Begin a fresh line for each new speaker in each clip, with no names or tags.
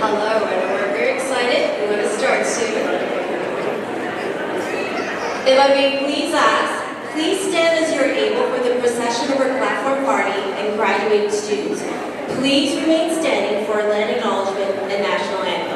Hello, and we're very excited. We're going to start soon. If I may please ask, please stand as you're able for the procession of our platform party and graduating students. Please remain standing for land acknowledgement and national anthem.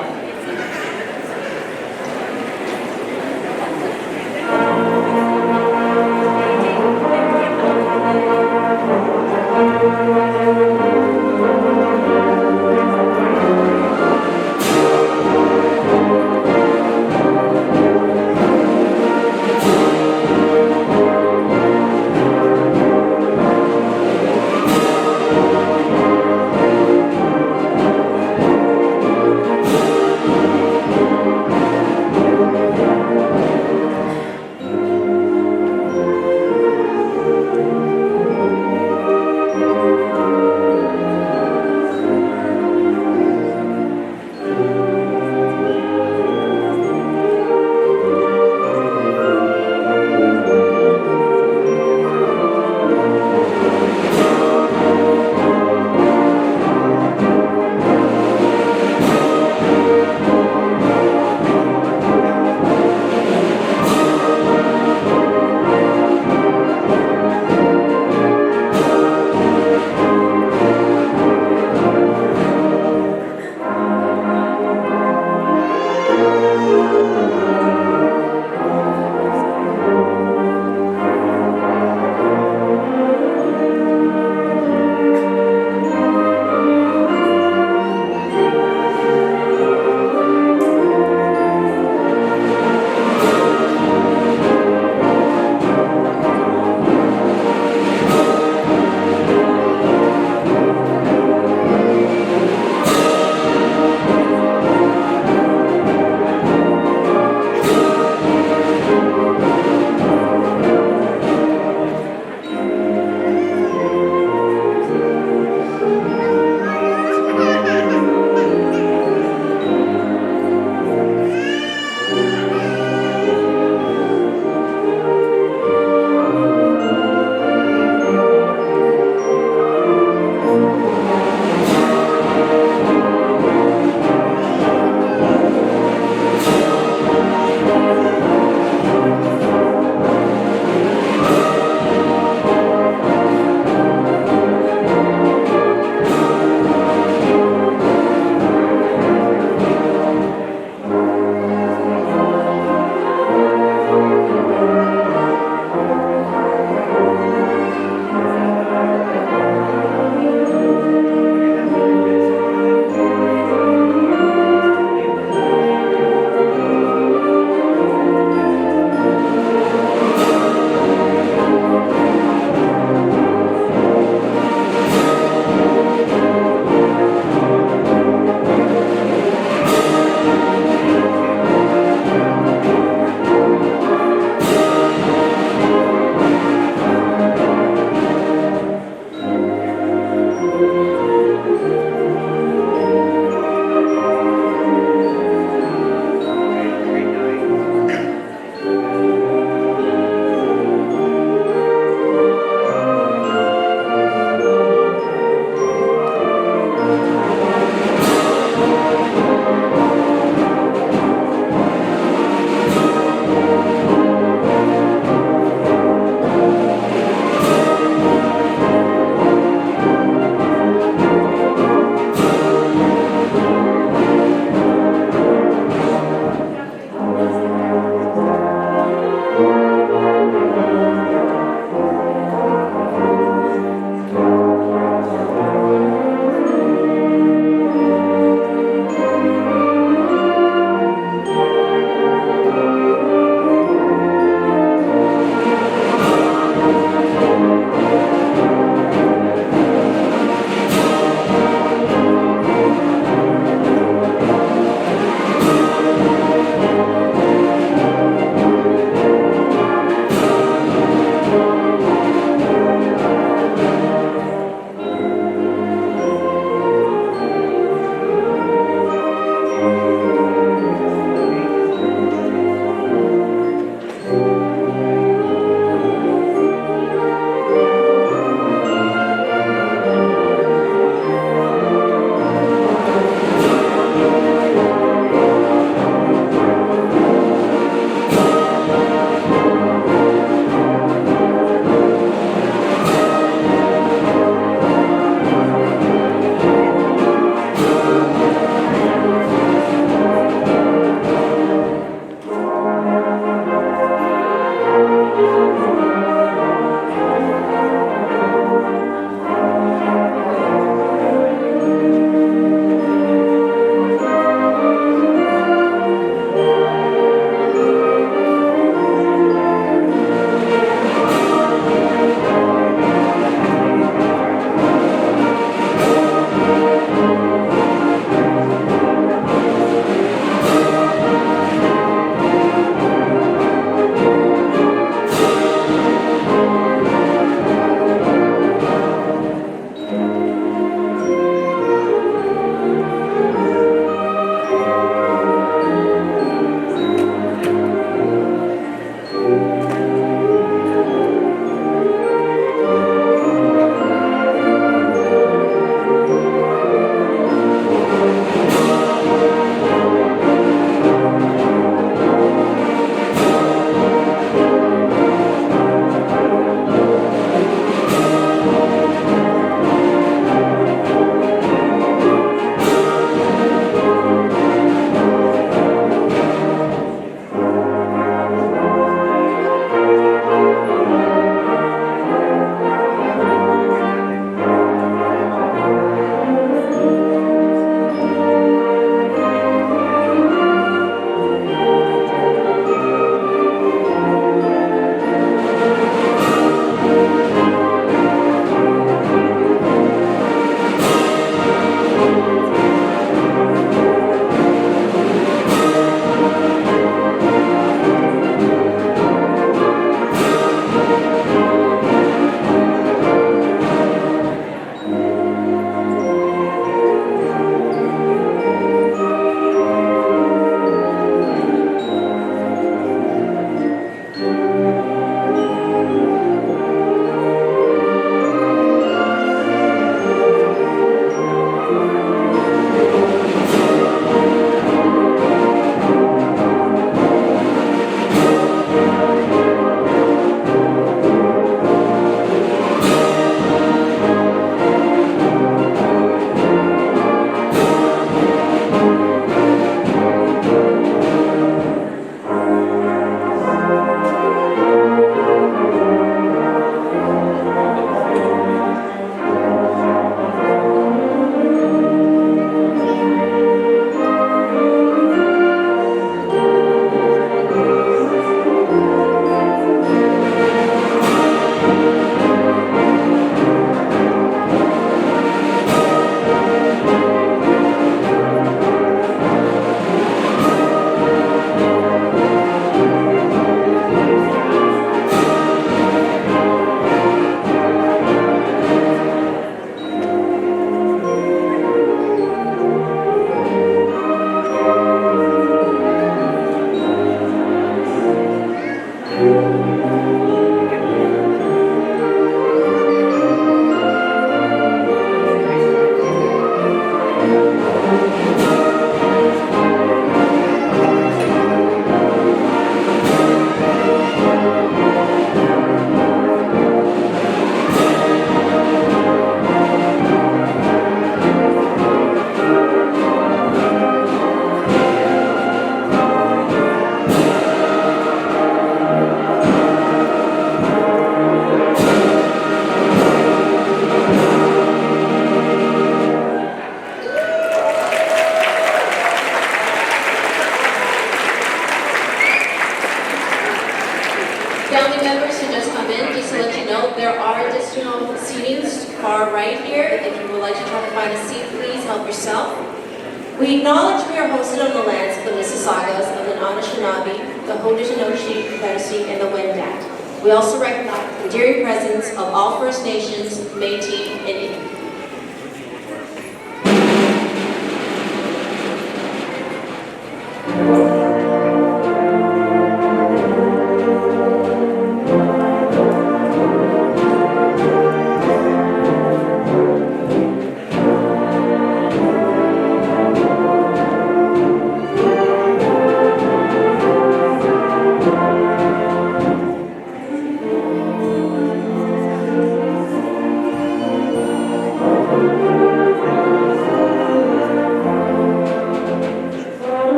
yourself. We acknowledge we are hosted on the lands of the Mississaugas of the Anishinaabe, the Haudenosaunee, Confederacy, and the Wendat. We also recognize the enduring presence of all First Nations, Métis, and Inuit.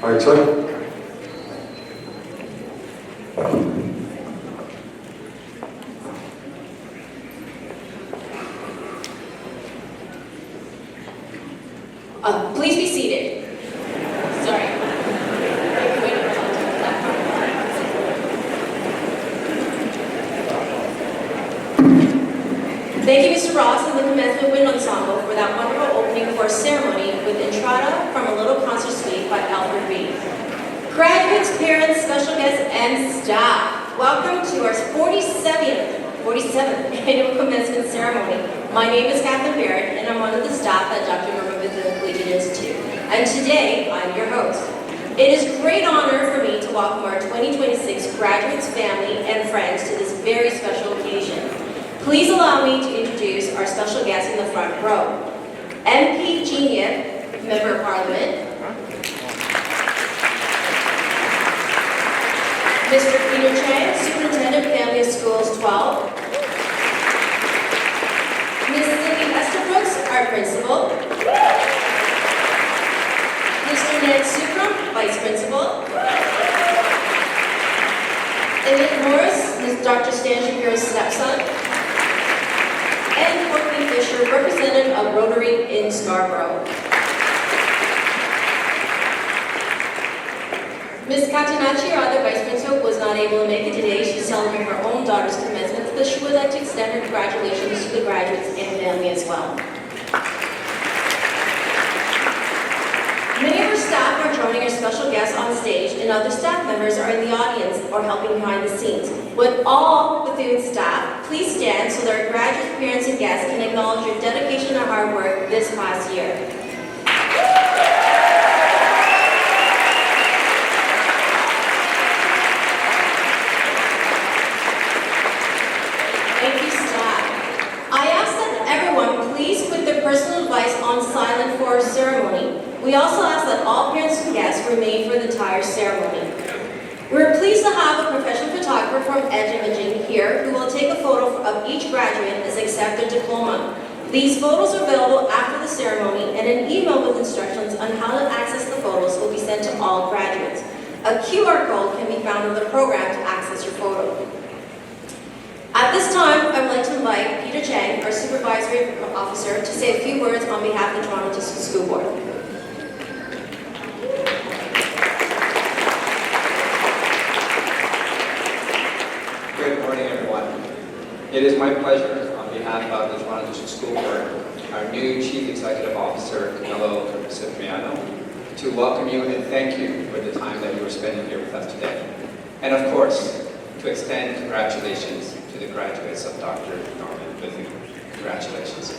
All right, sir.
Please be seated. Sorry. Thank you, Mr. Ross and the Commencement Wind Ensemble for that wonderful opening for a ceremony with Entrada from a Little Concert Suite by Alfred Reed. Graduates, parents, special guests, and staff, welcome to our 47th annual commencement ceremony. My name is Kathleen Barrett, and I'm one of the staff at Dr. Norma Bethune Collegiate Institute. And today, I'm your host. It is a great honor for me to welcome our 2026 graduates, family, and friends to this very special occasion. Please allow me to introduce our special guest in the front row. MP Genia, Member of Parliament. Mr. Peter Chang, Superintendent, Family of Schools 12. Ms. Cindy Estabrooks, our Principal. Mr. Ned Supram, Vice Principal. Emmett Morris, Ms. Dr. Stan Shapiro's stepson. And Courtney Fisher, representative of Rotary in Scarborough. Ms. Catenacci, our other Vice Principal, was not able to make it today. She's celebrating her own daughter's commencement, but she would like to extend her congratulations to the graduates and family as well. Many of our staff are joining our special guests on stage, and other staff members are in the audience or helping behind the scenes. With all Bethune staff, please stand so that our graduates, parents, and guests can acknowledge your dedication and hard work this past year. Thank you, staff. I ask that everyone please put their personal device on silent for our ceremony. We also ask that all parents and guests remain for the entire ceremony. We're pleased to have a professional photographer from Edge Imaging here who will take a photo of each graduate as they accept their diploma. These photos are available after the ceremony, and an email with instructions on how to access the photos will be sent to all graduates. A QR code can be found on the program to access your photo. At this time, I would like to invite Peter Chang, our supervisory officer, to say a few words on behalf of the Toronto District School Board.
Good morning, everyone. It is my pleasure, on behalf of the Toronto District School Board, our new Chief Executive Officer, Camilo Cipriano, to welcome you and thank you for the time that you are spending here with us today. And of course, to extend congratulations to the graduates of Dr. Norman Bethune. Congratulations.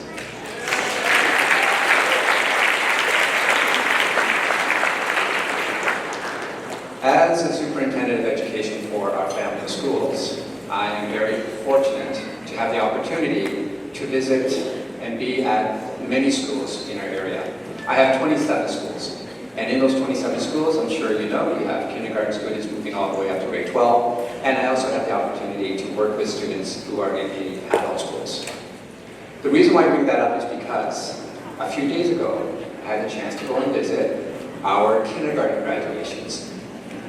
As the Superintendent of Education for our family of schools, I am very fortunate to have the opportunity to visit and be at many schools in our area. I have 27 schools, and in those 27 schools, I'm sure you know, we have kindergarten students moving all the way up to grade 12, and I also have the opportunity to work with students who are in the adult schools. The reason why I bring that up is because a few days ago, I had the chance to go and visit our kindergarten graduations.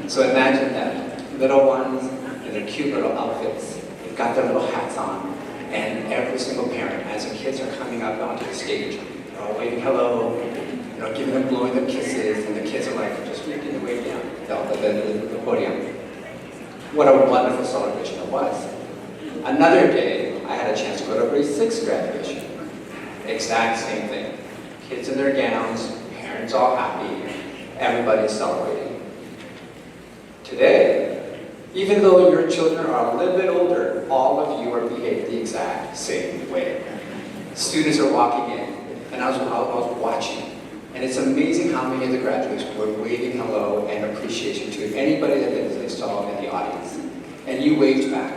So imagine them, little ones in their cute little outfits. They've got their little hats on, and every single parent, as the kids are coming up onto the stage, they're all waving hello, giving them, blowing them kisses, and the kids are like just making their way down the podium. What a wonderful celebration it was. Another day, I had a chance to go to grade 6 graduation. Exact same thing. Kids in their gowns, parents all happy, everybody's celebrating. Today, even though your children are a little bit older, all of you are behaving the exact same way. Students are walking in, and I was watching, and it's amazing how many of the graduates were waving hello and appreciation to anybody that they saw in the audience, and you waved back.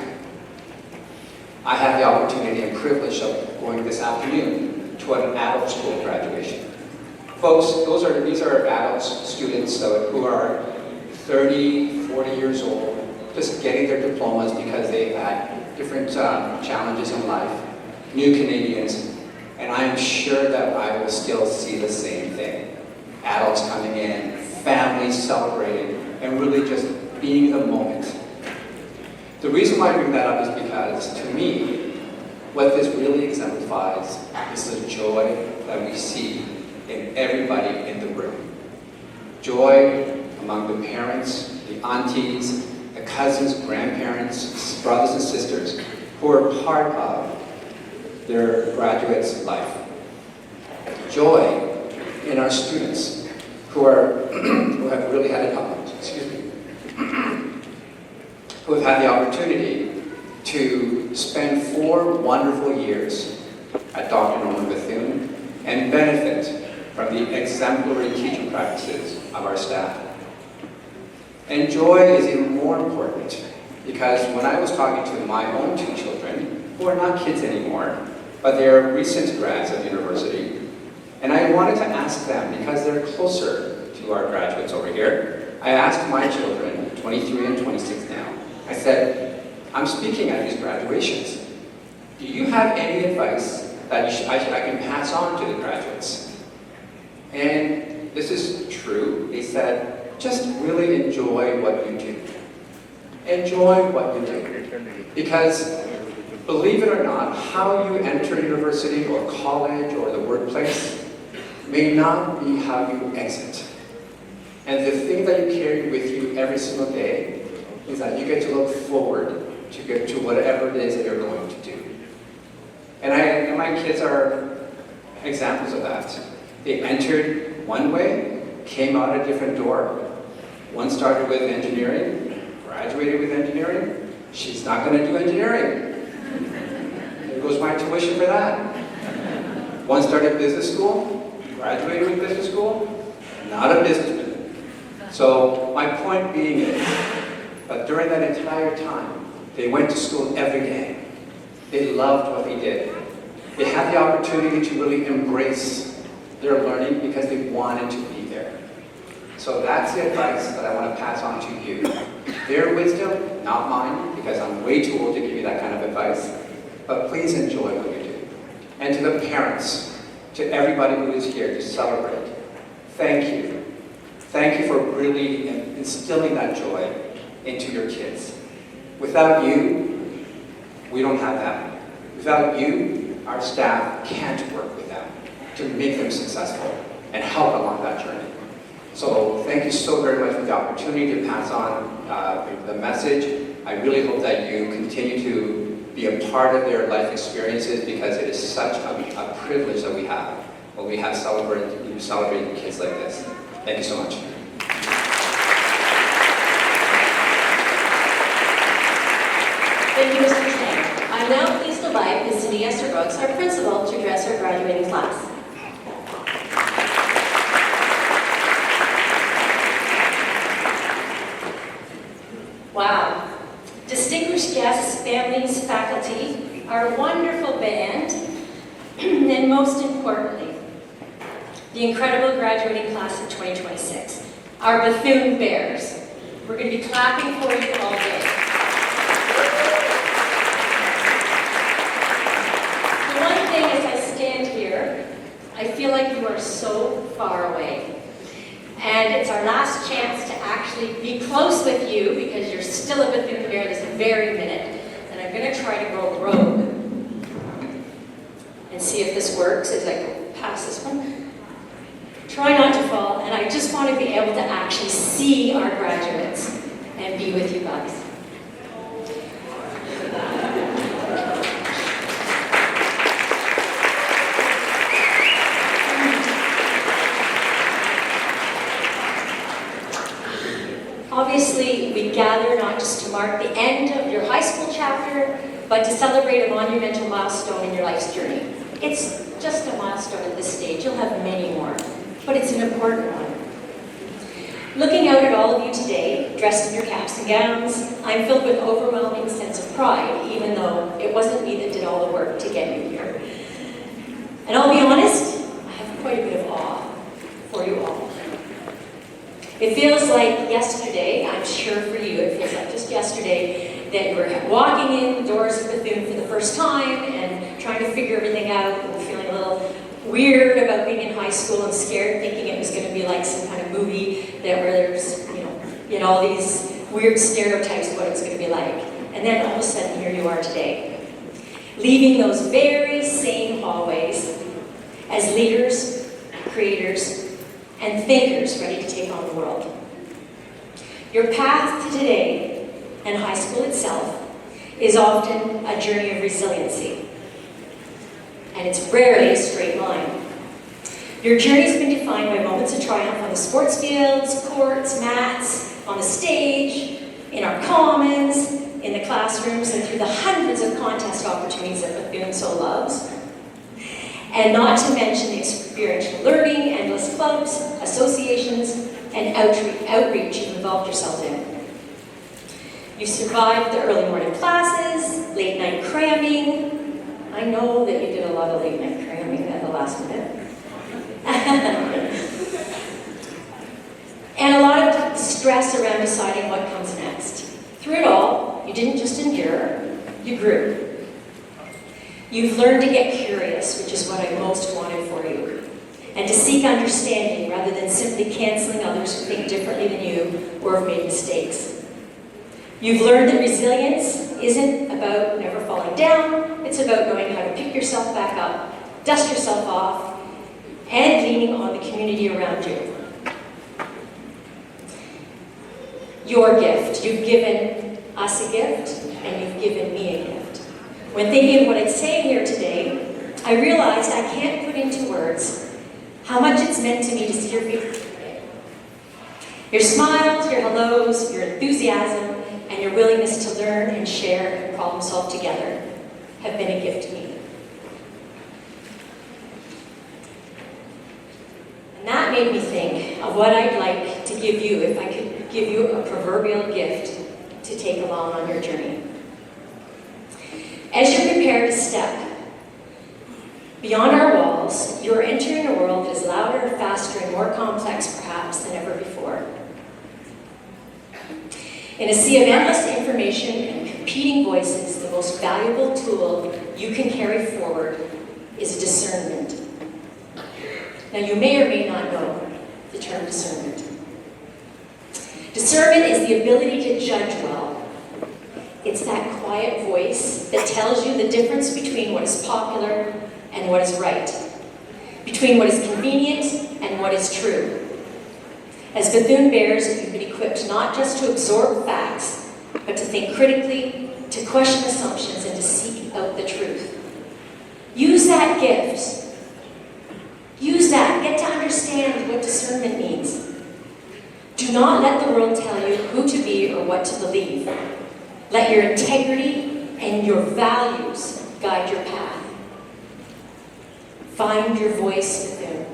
I had the opportunity and privilege of going this afternoon to an adult school graduation. Folks, these are adults, students who are 30, 40 years old, just getting their diplomas because they've had different challenges in life, new Canadians, and I am sure that I will still see the same thing. Adults coming in, families celebrating, and really just being in the moment. The reason why I bring that up is because, to me, what this really exemplifies is the joy that we see in everybody in the room. Joy among the parents, the aunties, the cousins, grandparents, brothers and sisters who are part of their graduates' life. Joy in our students who have really had who have had the opportunity to spend 4 wonderful years at Dr. Norman Bethune and benefit from the exemplary teaching practices of our staff. And joy is even more important because when I was talking to my own 2 children, who are not kids anymore, but they're recent grads of university, and I wanted to ask them, because they're closer to our graduates over here, I asked my children, 23 and 26 now, I said, I'm speaking at these graduations. Do you have any advice that I can pass on to the graduates? And this is true. They said, just really enjoy what you do. Enjoy what you do. Because, believe it or not, how you enter university or college or the workplace may not be how you exit. And the thing that you carry with you every single day is that you get to look forward to get to whatever it is that you're going to do. And my kids are examples of that. They entered one way, came out a different door. One started with engineering, graduated with engineering. She's not going to do engineering. There goes my tuition for that. One started business school, graduated with business school, not a businessman. So my point being is, but during that entire time, they went to school every day. They loved what they did. They had the opportunity to really embrace their learning because they wanted to be there. So that's the advice that I want to pass on to you. Their wisdom, not mine, because I'm way too old to give you that kind of advice, but please enjoy what you do. And to the parents, to everybody who is here to celebrate, thank you. Thank you for really instilling that joy into your kids. Without you, we don't have that. Without you, our staff can't work with them to make them successful and help along that journey. So thank you so very much for the opportunity to pass on the message. I really hope that you continue to be a part of their life experiences because it is such a privilege that we have when we have celebrating kids like this. Thank you so much.
Thank you, Mr. Chang. I'm now pleased to invite Ms. Cindy Esterbrooks, our principal, to address our graduating class. Wow. Distinguished guests, families, faculty, our wonderful band, and most importantly, the incredible graduating class of 2026, our Bethune Bears. We're going to be clapping for you all day. The one thing as I stand here, I feel like you are so far away. And it's our last chance to actually be close with you because you're still a Bethune Bear this very minute. And I'm going to try to go rogue and see if this works as I go past this one. Try not to fall, and I just want to be able to actually see our graduates and be with you guys. Obviously, we gather not just to mark the end of your high school chapter, but to celebrate a monumental milestone in your life's journey. It's just a milestone at this stage. You'll have many more, but it's an important one. Looking out at all of you today, dressed in your caps and gowns, I'm filled with overwhelming sense of pride, even though it wasn't me that did all the work to get you here. And I'll be honest, I have quite a bit of awe for you all. It feels like yesterday, I'm sure for you, it feels like just yesterday, that you were walking in the doors of Bethune for the first time and trying to figure everything out and feeling a little weird about being in high school and scared, thinking it was going to be like some kind of movie where there's, you had all these weird stereotypes of what it was going to be like. And then all of a sudden, here you are today, leaving those very same hallways as leaders, creators, and thinkers ready to take on the world. Your path to today and high school itself is often a journey of resiliency, and it's rarely a straight line. Your journey's been defined by moments of triumph on the sports fields, courts, mats, on the stage, in our commons, in the classrooms, and through the hundreds of contest opportunities that Bethune so loves. And not to mention the experiential learning, endless clubs, associations, and outreach you've involved yourself in. You survived the early morning classes, late night cramming. I know that you did a lot of late night cramming at the last minute. And a lot of stress around deciding what comes next. Through it all, you didn't just endure, you grew. You've learned to get curious, which is what I most wanted for you, and to seek understanding rather than simply canceling others who think differently than you or have made mistakes. You've learned that resilience isn't about never falling down, it's about knowing how to pick yourself back up, dust yourself off, and leaning on the community around you. Your gift. You've given us a gift, and you've given me a gift. When thinking of what I'd say here today, I realized I can't put into words how much it's meant to me to see your faces today. Your smiles, your hellos, your enthusiasm, and your willingness to learn and share and problem solve together have been a gift to me. And that made me think of what I'd like to give you if I could give you a proverbial gift to take along on your journey. As you prepare to step beyond our walls, you are entering a world that is louder, faster, and more complex, perhaps, than ever before. In a sea of endless information and competing voices, the most valuable tool you can carry forward is discernment. Now, you may or may not know the term discernment. Discernment is the ability to judge well. It's that quiet voice that tells you the difference between what is popular and what is right, between what is convenient and what is true. As Bethune Bears, you've been equipped not just to absorb facts, but to think critically, to question assumptions, and to seek out the truth. Use that gift. Use that. Get to understand what discernment means. Do not let the world tell you who to be or what to believe. Let your integrity
and your values guide your path. Find your voice within.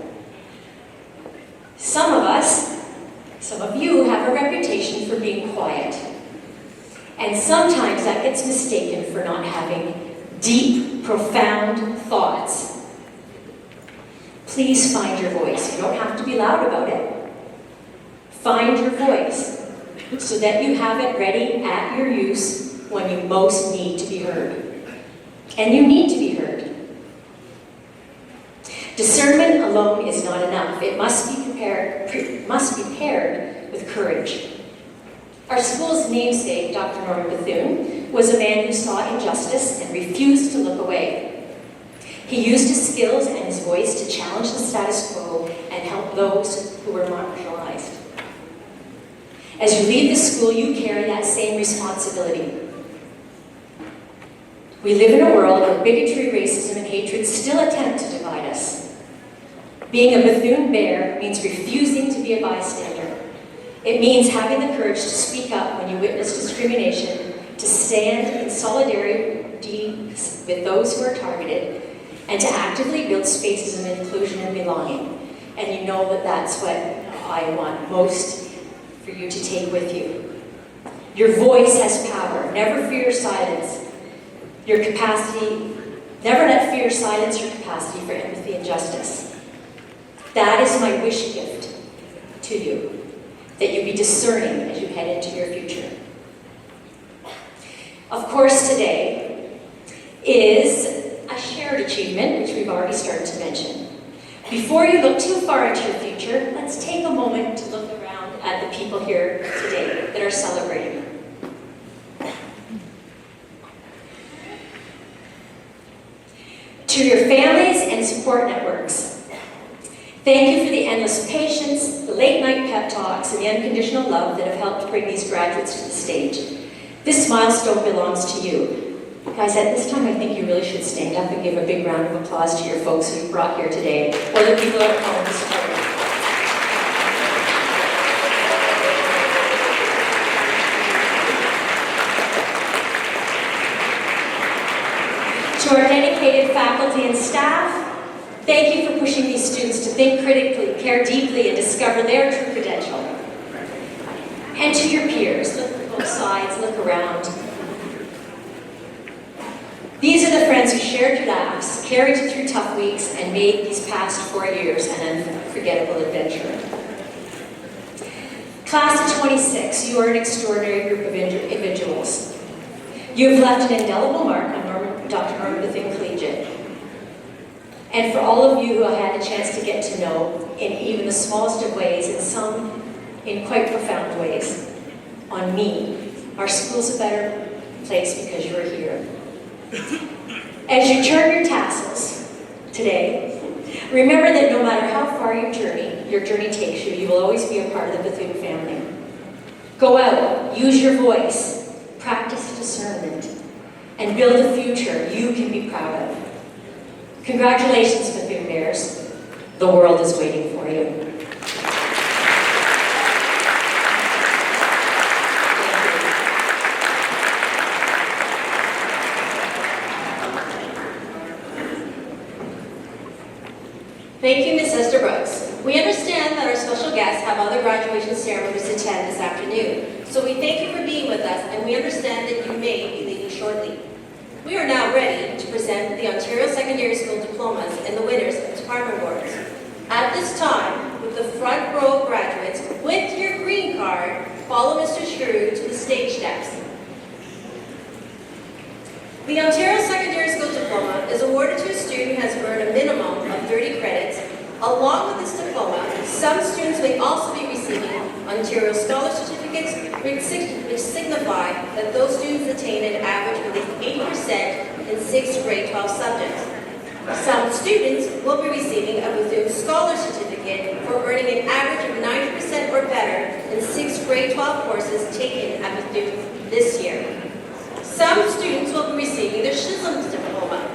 Some of you have a reputation for being quiet. And sometimes that gets mistaken for not having deep, profound thoughts. Please find your voice. You don't have to be loud about it. Find your voice so that you have it ready at your use when you most need to be heard. And you need to be heard. Discernment alone is not enough. It must be paired with courage. Our school's namesake, Dr. Norman Bethune, was a man who saw injustice and refused to look away. He used his skills and his voice to challenge the status quo and help those who were marginalized. As you leave the school, you carry that same responsibility. We live in a world where bigotry, racism, and hatred still attempt to divide us. Being a Bethune Bear means refusing to be a bystander. It means having the courage to speak up when you witness discrimination, to stand in solidarity with those who are targeted, and to actively build spaces of inclusion and belonging. And you know that that's what I want most for you to take with you. Your voice has power. Never fear silence. Never let fear silence your capacity for empathy and justice. That is my wish gift to you, that you be discerning as you head into your future. Of course, today is a shared achievement, which we've already started to mention. Before you look too far into your future, let's take a moment to look around at the people here today that are celebrating. To your families and support networks, thank you for the endless patience, the late-night pep talks, and the unconditional love that have helped bring these graduates to the stage. This milestone belongs to you. Guys, at this time, I think you really should stand up and give a big round of applause to your folks who you brought here today, or the people at home who support you. To our dedicated faculty and staff, thank you for pushing these students to think critically, care deeply, and discover their true potential. And to your peers, look at both sides, look around. These are the friends who shared your laughs, carried you through tough weeks, and made these past 4 years an unforgettable adventure. Class of 26, you are an extraordinary group of individuals. You have left an indelible mark on Dr. Norman Bethune Collegiate. And for all of you who I had a chance to get to know in even the smallest of ways, and some in quite profound ways, on me, our school's a better place because you're here. As you turn your tassels today, remember that no matter how far your journey takes you, you will always be a part of the Bethune family. Go out, use your voice, practice discernment, and build a future you can be proud of. Congratulations, Bethune Bears. The world is waiting for you.
Thank you, Ms. Esther Brooks. We understand that our special guests have other graduation ceremonies to attend this afternoon, so we thank you for being with us, and we understand that you may be leaving shortly. We are now ready to present the Ontario Secondary School diplomas and the winners of department awards. At this time, with the front row of graduates with your green card, follow Mr. Shrew to the stage steps. The Ontario Secondary School Diploma is awarded to a student who has earned a minimum of 30 credits. Along with this diploma, some students may also be receiving Ontario Scholar Certificates, which signify that those students attain an average of at least 80% in 6th grade 12 subjects. Some students will be receiving a Bethune Scholar Certificate for earning an average of 90% or better in 6th grade 12 courses taken at Bethune this year. Some students will be receiving their Chisholm's diploma.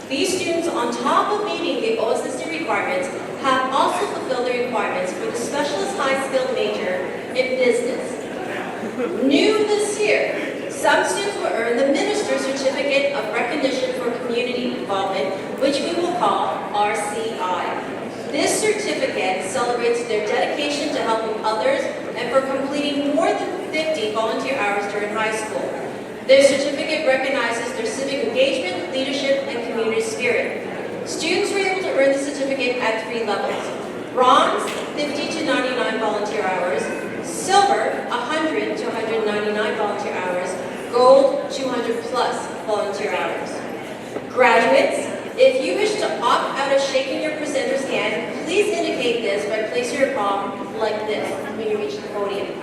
These students, on top of meeting the OSSD requirements, have also fulfilled the requirements for the Specialist High Skilled Major in Business. New this year, Some students will earn the Minister's Certificate of Recognition for Community Involvement, which we will call RCI. This certificate celebrates their dedication to helping others and for completing more than 50 volunteer hours during high school. This certificate recognizes their civic engagement, leadership, and community spirit. Students were able to earn the certificate at 3 levels. Bronze, 50 to 99 volunteer hours. Silver, 100 to 199 volunteer hours. Gold, 200 plus volunteer hours. Graduates, if you wish to opt out of shaking your presenter's hand, please indicate this by placing your palm like this when you reach the podium.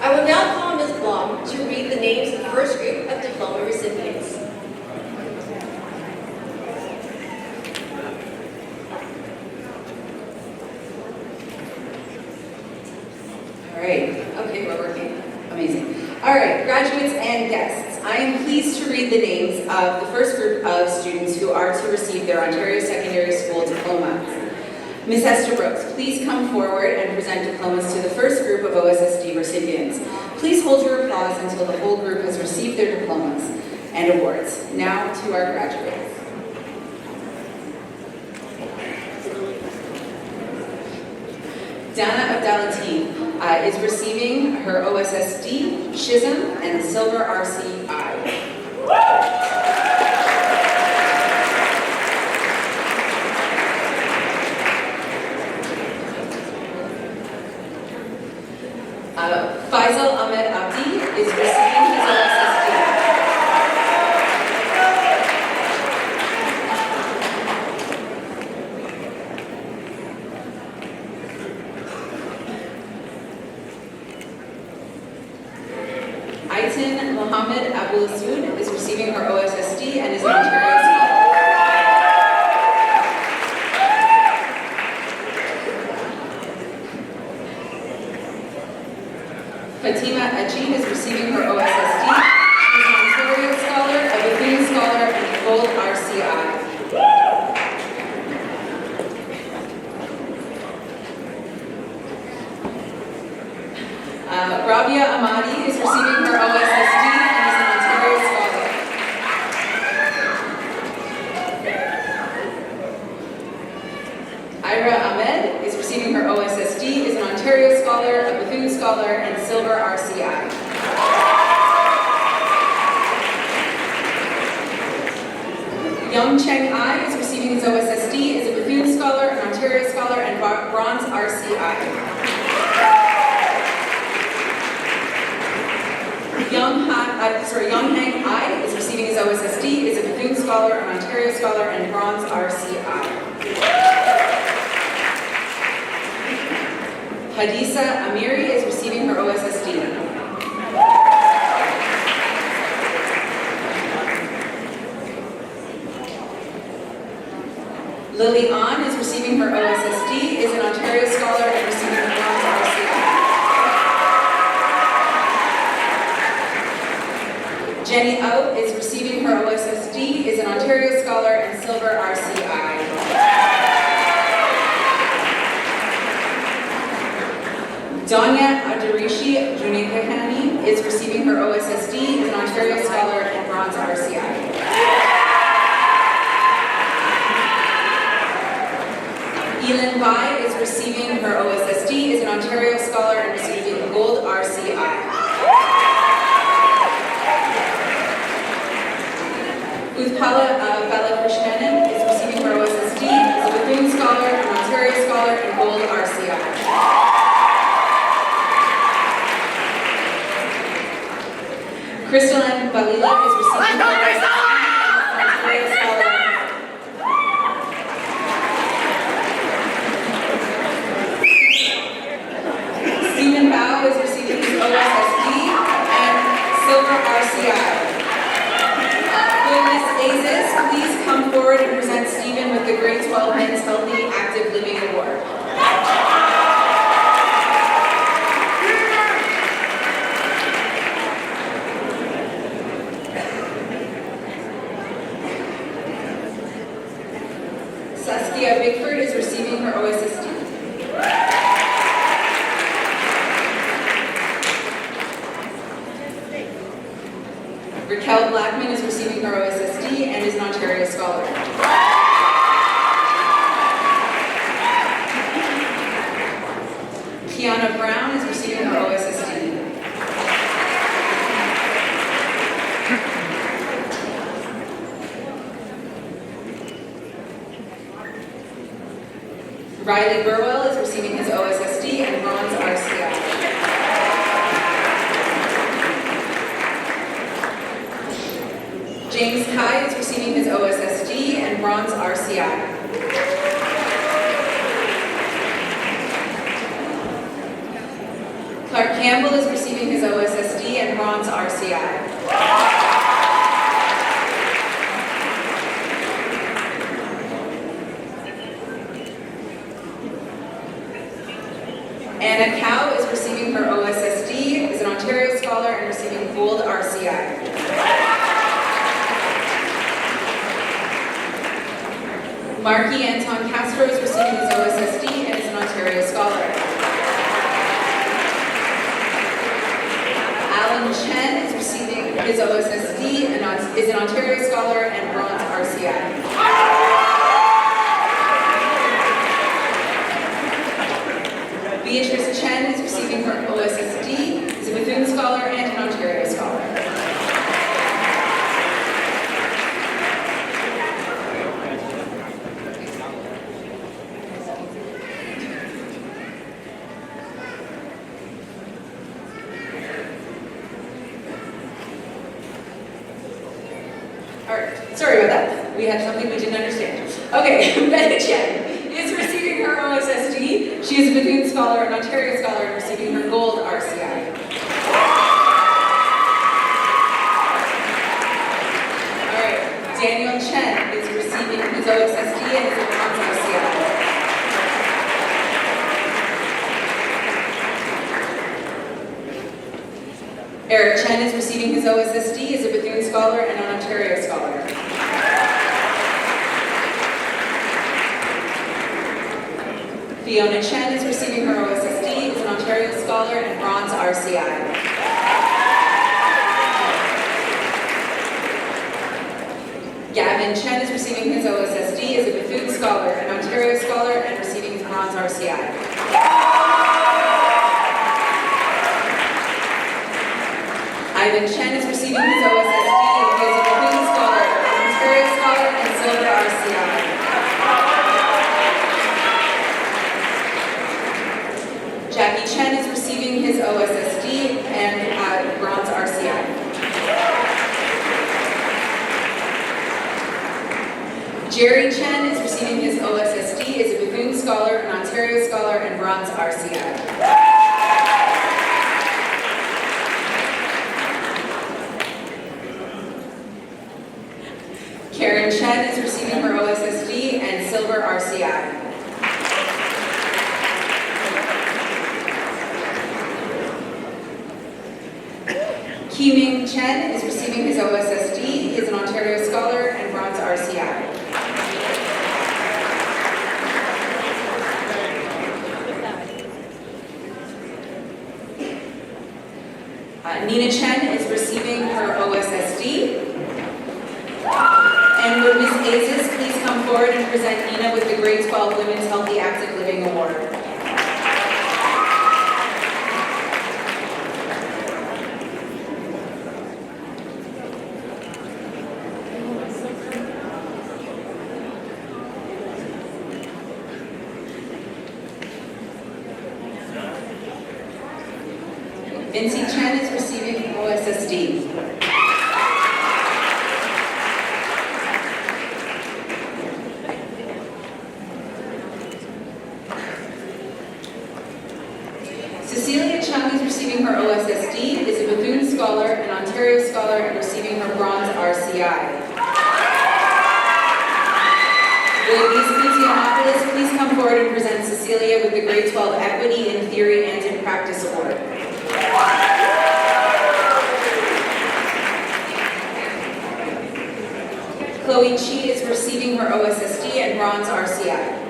I will now call Ms. Blom to read the names of the first group of diploma recipients.
All right, okay, we're working. Amazing. All right, graduates and guests, I am pleased to read the names of the first group of students who are to receive their Ontario Secondary School diplomas. Ms. Esther Brooks, please come forward and present diplomas to the first group of OSSD recipients. Please hold your applause until the whole group has received their diplomas and awards. Now to our graduates. Dana Abdalateen is receiving her OSSD, SHISM, and Silver RCI. Faisal Ahmed Abdi is receiving his OSSD. Aitin Mohammed Abulasood is receiving her OSSD and is an Ontario Scholar. Fatima Ajib is receiving her OSSD. She is an Ontario Scholar, a Bethune Scholar, and a Gold RCI. Rabia Ahmadi is receiving her OSSD and is an Ontario Scholar. Ira Ahmed is receiving her OSSD, is an Ontario Scholar, a Bethune Scholar, and Silver RCI. Young Cheng Ai is receiving his OSSD, is a Bethune Scholar, an Ontario Scholar, and Bronze RCI. Young Hang Ai is receiving his OSSD, is a Bethune Scholar, an Ontario Scholar, and Bronze RCI. Hadisa Amiri is receiving her OSSD. Lily An is receiving her OSSD, is an Ontario Scholar, and receiving her Bronze RCI. Jenny Out is receiving her OSSD, is an Ontario Scholar, and Silver RCI. Danya Adarishi Junikahani is receiving her OSSD, is an Ontario Scholar, and Bronze RCI. Elin Bai is receiving her OSSD, is an Ontario Scholar, and receiving a Gold RCI. Uthpala Balakrishnanan is receiving her OSSD, is a Bethune Scholar, an Ontario Scholar, and Gold RCI. Crystalline Balila is receiving her OSSD, an Ontario Scholar. Stephen Bao is receiving his OSSD and Silver RCI. Azis, please come forward and present Stephen with the Grade 12 Men's Healthy Active Living Award. Saskia Bickford is receiving her OSSD. receiving her OSSD and is an Ontario Scholar. Kiana Brown is receiving her OSSD. Riley Burwell is receiving his OSSD and bronze RCI. James Kai is receiving his OSSD and bronze RCI. Clark Campbell is receiving his OSSD and bronze RCI. Anna Cow is receiving her OSSD, is an Ontario Scholar, and receiving gold RCI. Marky Anton Castro is receiving his OSSD and is an Ontario Scholar. Alan Chen is receiving his OSSD and is an Ontario Scholar and bronze RCI. Beatrice Chen is receiving her OSSD, is a Bethune Scholar and an Ontario Scholar. Alright, sorry about that. We had something we didn't understand. Okay, Betty Chen is receiving her OSSD. She is a Bethune Scholar, an Ontario Scholar, and receiving her gold RCI. Alright, Daniel Chen is receiving his OSSD and is a bronze RCI. Eric Chen is receiving his OSSD as a Bethune Scholar and an Ontario Scholar. Fiona Chen is receiving her OSSD as an Ontario Scholar and bronze RCI. Gavin Chen is receiving his OSSD as a Bethune Scholar, an Ontario Scholar, and receiving his bronze RCI. Ivan Chen is receiving his OSSD as a Bethune Scholar, an Ontario Scholar, and silver RCI. Jackie Chen is receiving his OSSD and bronze RCI. Jerry Chen is receiving his OSSD as a Bethune Scholar, an Ontario Scholar, and bronze RCI. Karen Chen is receiving her OSSD and silver RCI. Ki-Ming Chen is receiving his OSSD. He is an Ontario Scholar and bronze RCI. Nina Chen is receiving her OSSD. And would Ms. Azis please come forward and present Nina with the Grade 12 Women's Healthy Active Living Award. Vincy Chen is receiving OSSD. Cecilia Chung is receiving her OSSD, is a Bethune Scholar, an Ontario Scholar, and receiving her bronze RCI. Would Lisa Lucianopoulos please come forward and present Cecilia with the Grade 12 Equity in Theory and in Practice Award. Chloe Chi is receiving her OSSD and bronze RCI.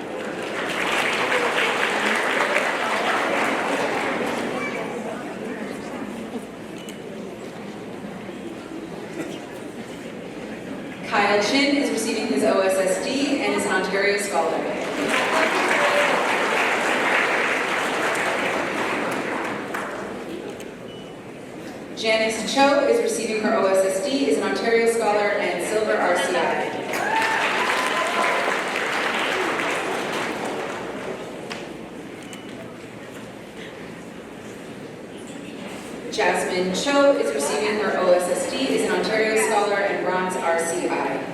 Kyle Chin is receiving his OSSD and is an Ontario Scholar. Janice Cho is receiving her OSSD, is an Ontario Scholar, and Silver RCI. Jasmine Cho is receiving her OSSD, is an Ontario Scholar, and Bronze RCI.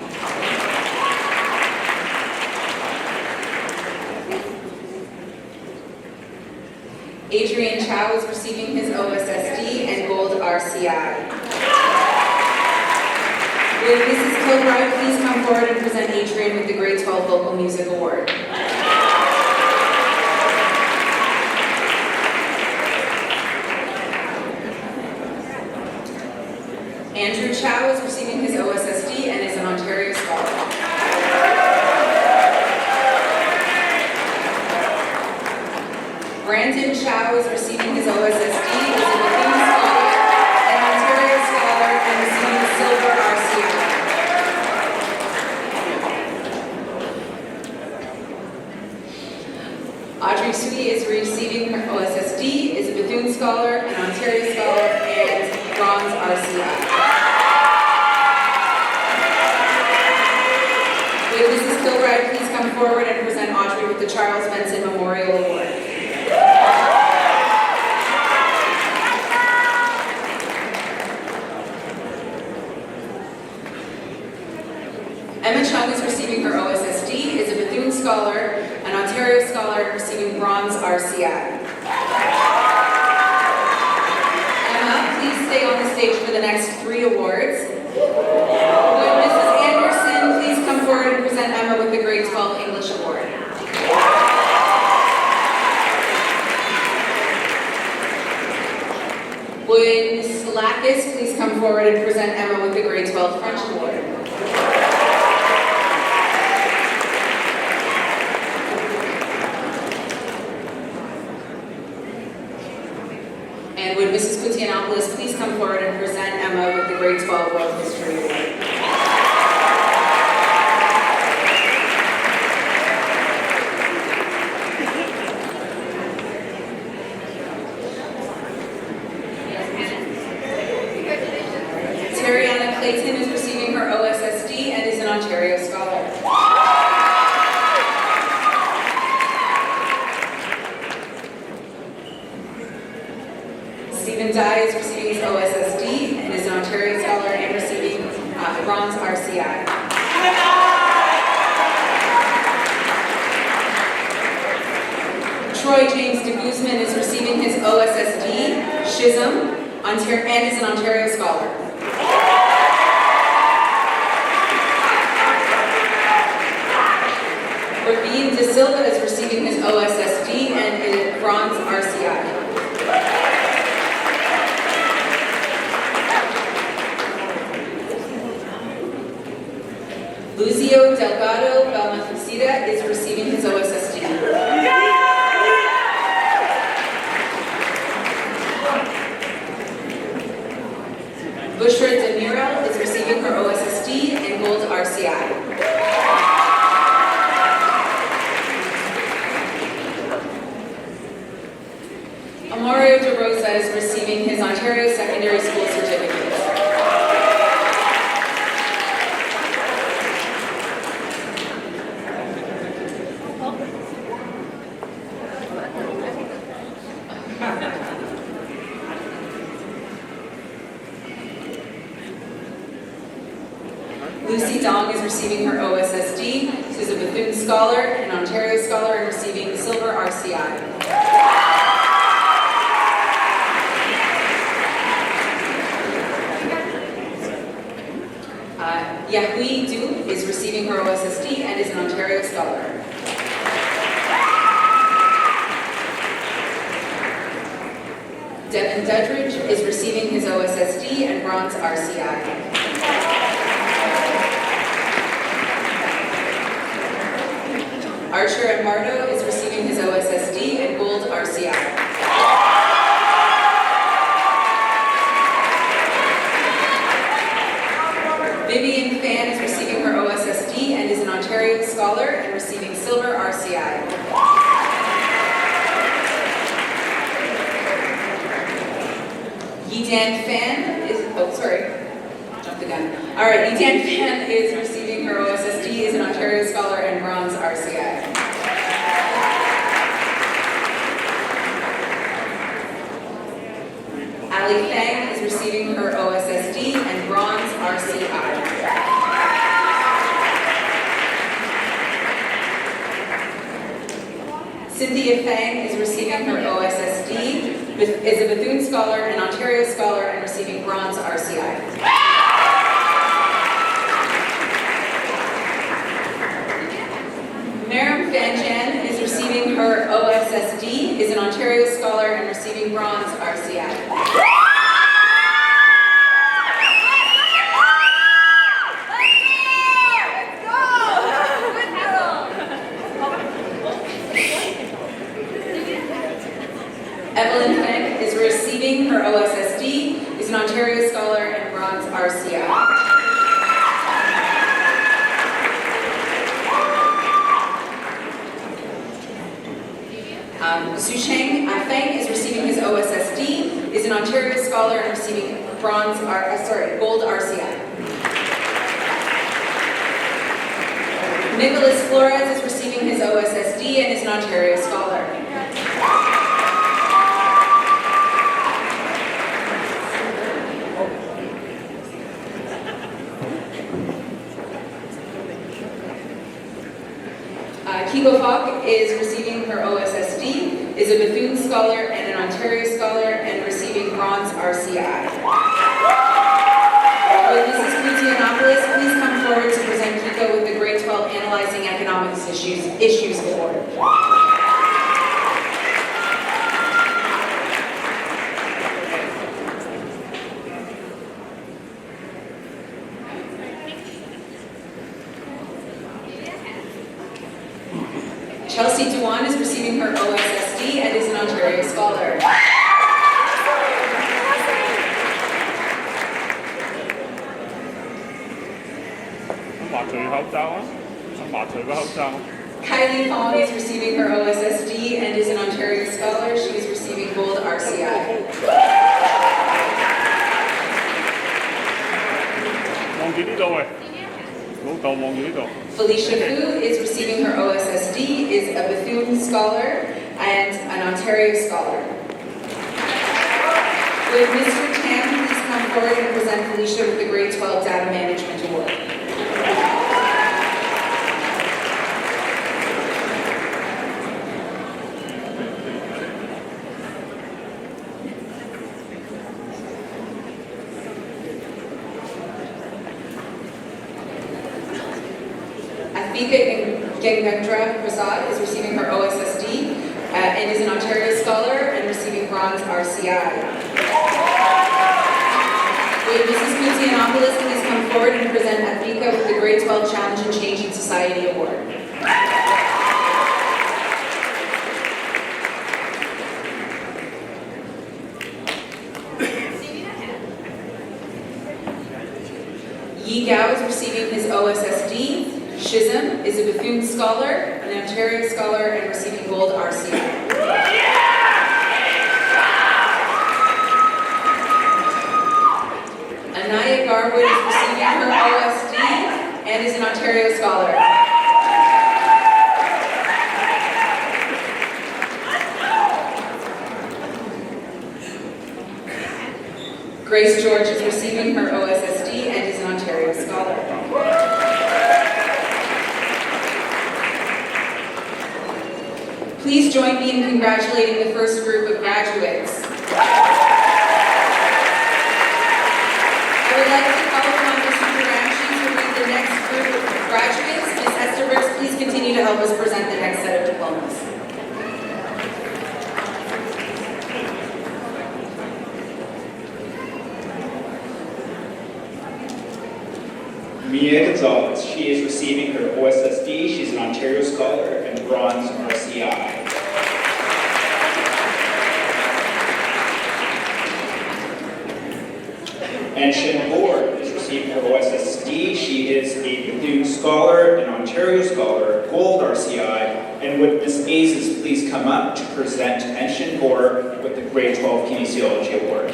Adrian Chow is receiving his OSSD and Gold RCI. Will Mrs. Kilbride please come forward and present Adrian with the Grade 12 Vocal Music Award? Andrew Chow is receiving his OSSD and is an Ontario Scholar. Brandon Chow is receiving his OSSD, is a Bethune Scholar, an Ontario Scholar, and receiving the Silver RCI. Audrey Sui is receiving her OSSD, is a Bethune Scholar, an Ontario Scholar, and Bronze RCI. Will Mrs. Kilbride please come forward and present Audrey with the Charles Benson Memorial Award? Emma Chung is receiving her OSSD, is a Bethune Scholar, an Ontario Scholar, and receiving Bronze RCI. Emma, please stay on the stage for the next 3 awards. Will Mrs. Anderson please come forward and present Emma with the Grade 12 English Award? Would Mrs. Salakis please come forward and present Emma with the Grade 12 French Award? And would Mrs. Koutianopoulos please come forward and present Emma with the Grade 12 World History Award? Tariana Clayton is receiving her OSSD and is an Ontario Scholar. Stephen Dye is receiving his OSSD and is an Ontario Scholar and receiving Bronze RCI. Troy James de Guzman is receiving his OSSD, Schism, and is an Ontario Scholar. Rabin De Silva is receiving his OSSD and is Bronze RCI. Lucio Delgado Balmacida is receiving his OSSD. Bushra Demirel is receiving her OSSD and Gold RCI. Mario De Rosa is receiving his Ontario Secondary School Certificate. Lucy Dong is receiving her OSSD. She's a Bethune Scholar, an Ontario Scholar, and receiving the Silver RCI. Yahui Du is receiving her OSSD and is an Ontario Scholar. Devin Dudridge is receiving his OSSD and Bronze RCI. Archer Eduardo is receiving his OSSD and Gold RCI. Vivian Fan is receiving her OSSD and is an Ontario Scholar and receiving Silver RCI. Yidan Fan is, jumped the gun. All right, Yidan Fan is receiving her OSSD, is an Ontario Scholar and Bronze RCI. Ali Feng is receiving her OSSD and Bronze RCI. Cynthia Feng is receiving her OSSD, is a Bethune Scholar and Ontario Scholar and receiving Bronze RCI. Miriam Fanjan is receiving her OSSD, is an Ontario Scholar and receiving Bronze RCI. Evelyn Feng is receiving her OSSD, is an Ontario Scholar and Bronze RCI. Susheng Feng is receiving his OSSD, is an Ontario Scholar and receiving Gold RCI. Nicholas Flores is receiving his OSSD and is an Ontario Scholar. Kiko Falk is receiving her OSSD, is a Bethune Scholar and an Ontario Scholar and receiving Bronze RCI. Will Mrs. Kutianopoulos please come forward to present Kiko with the Grade 12 Analyzing Economics Issues Award. Chelsea Dewan is receiving her OSSD and is an Ontario Scholar. Kylie Fong is receiving her OSSD and is an Ontario Scholar. She is receiving Gold RCI. Felicia Fu is receiving her OSSD, is a Bethune Scholar and an Ontario Scholar. Would Mr. Tam please come forward and present Felicia with the Grade 12 Data Management Award. Vika Gangendra Prasad is receiving her OSSD and is an Ontario Scholar and receiving Bronze RCI. Would Mrs. Kutianopoulos please come forward and present Advika with the Grade 12 Challenge and Change in Society Award. Yi Gao is receiving his OSSD. Shizm is a Bethune Scholar, an Ontario Scholar, and receiving Gold RCI. Anaya Garwood is receiving her OSD and is an Ontario Scholar. Grace George is receiving her OSSD and is an Ontario Scholar. Please join me in congratulating the first group of graduates. I would like to call upon Ms. Ramsey to lead the next group of graduates. Ms. Esterbergs, please continue to help us present the next set of diplomas.
Mia Gonzalez, she is receiving her OSSD, she's an Ontario Scholar and Bronze RCI. And Shin Board is receiving her OSSD, she is is a Bethune Scholar, an Ontario Scholar, Gold RCI, and would Ms. Azes please come up to present mention or with the grade 12 kinesiology award.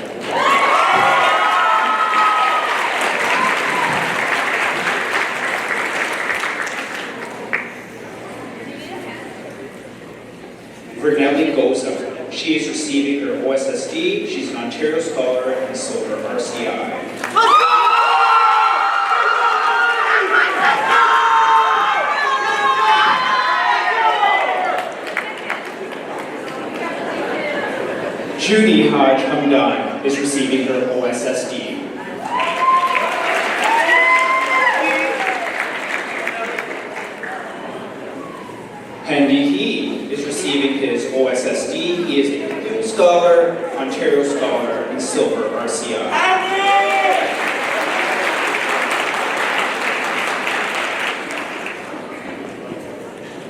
Vernelli Goza. She is receiving her OSSD. She's an Ontario Scholar and Silver RCI. Judy Hodge Hamdan is receiving her OSSD. Hendy He is receiving his OSSD. He is a Bethune Scholar, Ontario Scholar, and Silver RCI.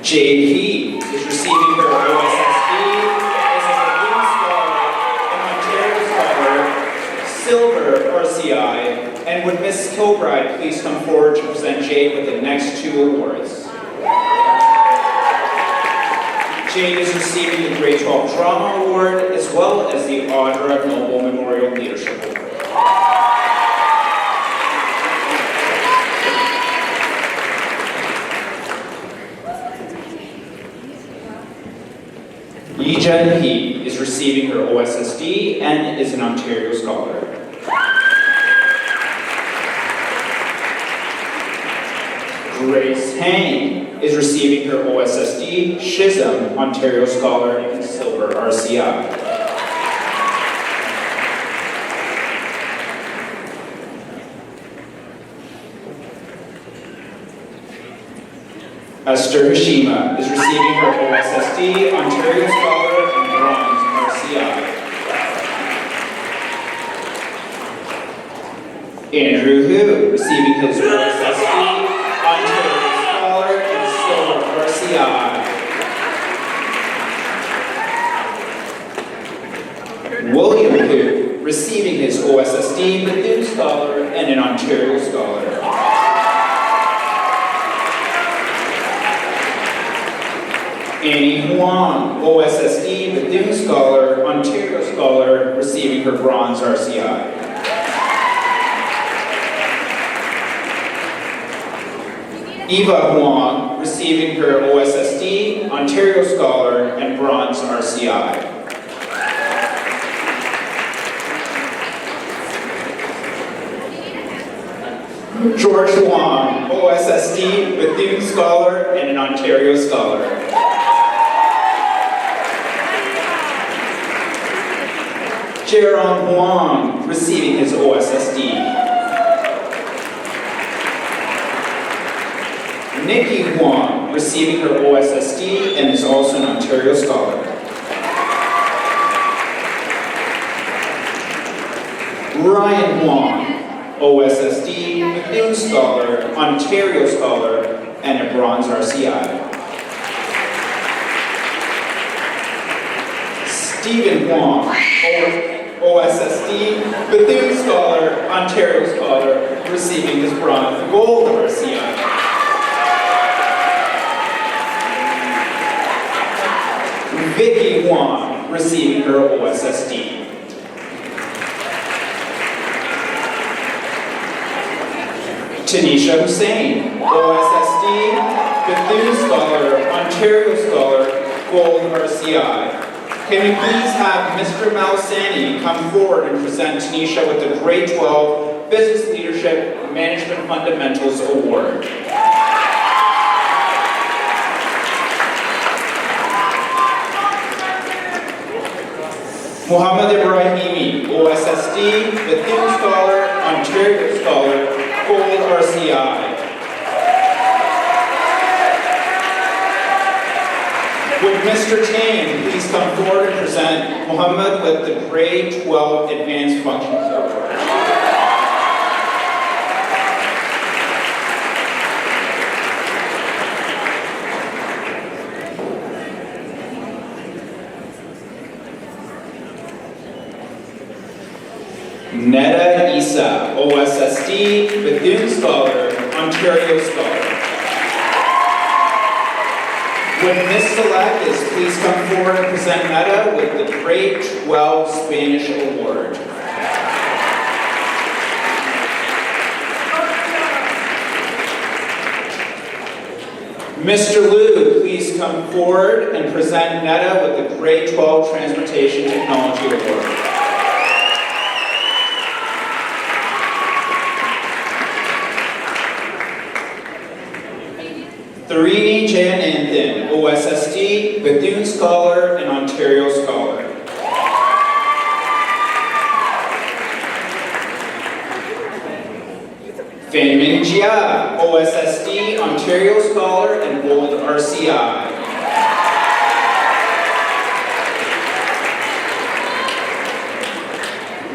Jade He is receiving her OSSD as a Bethune Scholar, an Ontario Scholar, Silver RCI, and would Miss Kilbride please come forward to present Jade with the next two awards. Jade is receiving the Grade 12 Drama Award as well as the Audra Noble Memorial Leadership Award. Yijen He is receiving her OSSD and is an Ontario Scholar. Grace Hang is receiving her OSSD, Schism, Ontario Scholar, and Silver RCI. Esther Hashima is receiving her OSSD, Ontario Scholar, and Bronze RCI. Andrew Hu receiving his OSSD, Ontario Scholar, and Silver RCI. William Hu receiving his OSSD, Bethune Scholar, and an Ontario Scholar. Annie Huang, OSSD, Bethune Scholar, Ontario Scholar, receiving her Bronze RCI. Eva Huang, receiving her OSSD, Ontario Scholar, and Bronze RCI. George Huang, OSSD, Bethune Scholar, and an Ontario Scholar. Jerome Huang, receiving his OSSD. Nikki Huang, receiving her OSSD and is also an Ontario Scholar. Ryan Huang, OSSD, Bethune Scholar, Ontario Scholar, and a Bronze RCI. Stephen Huang, OSSD, Bethune Scholar, Ontario Scholar, receiving his Bronze Gold RCI. Vicky Huang, receiving her OSSD. Tanisha Hussain, OSSD, Bethune Scholar, Ontario Scholar, Gold RCI. Can we please have Mr. Malasani come forward and present Tanisha with the Grade 12 Business Leadership Management Fundamentals Award. Muhammad Ibrahimi, OSSD, Bethune Scholar, Ontario Scholar, Gold RCI. Would Mr. Tang please come forward and present Muhammad with the Grade 12 Advanced Functions Award. Neda Isa, OSSD, Bethune Scholar, Ontario Scholar. Would Miss Select please come forward and present Meta with the Grade 12 Spanish Award. Mr. Liu, please come forward and present Netta with the Grade 12 Transportation Technology Award. Tharini Jananthan, OSSD, Bethune Scholar and Ontario Scholar. Fanming Jia, OSSD, Ontario Scholar and Gold RCI.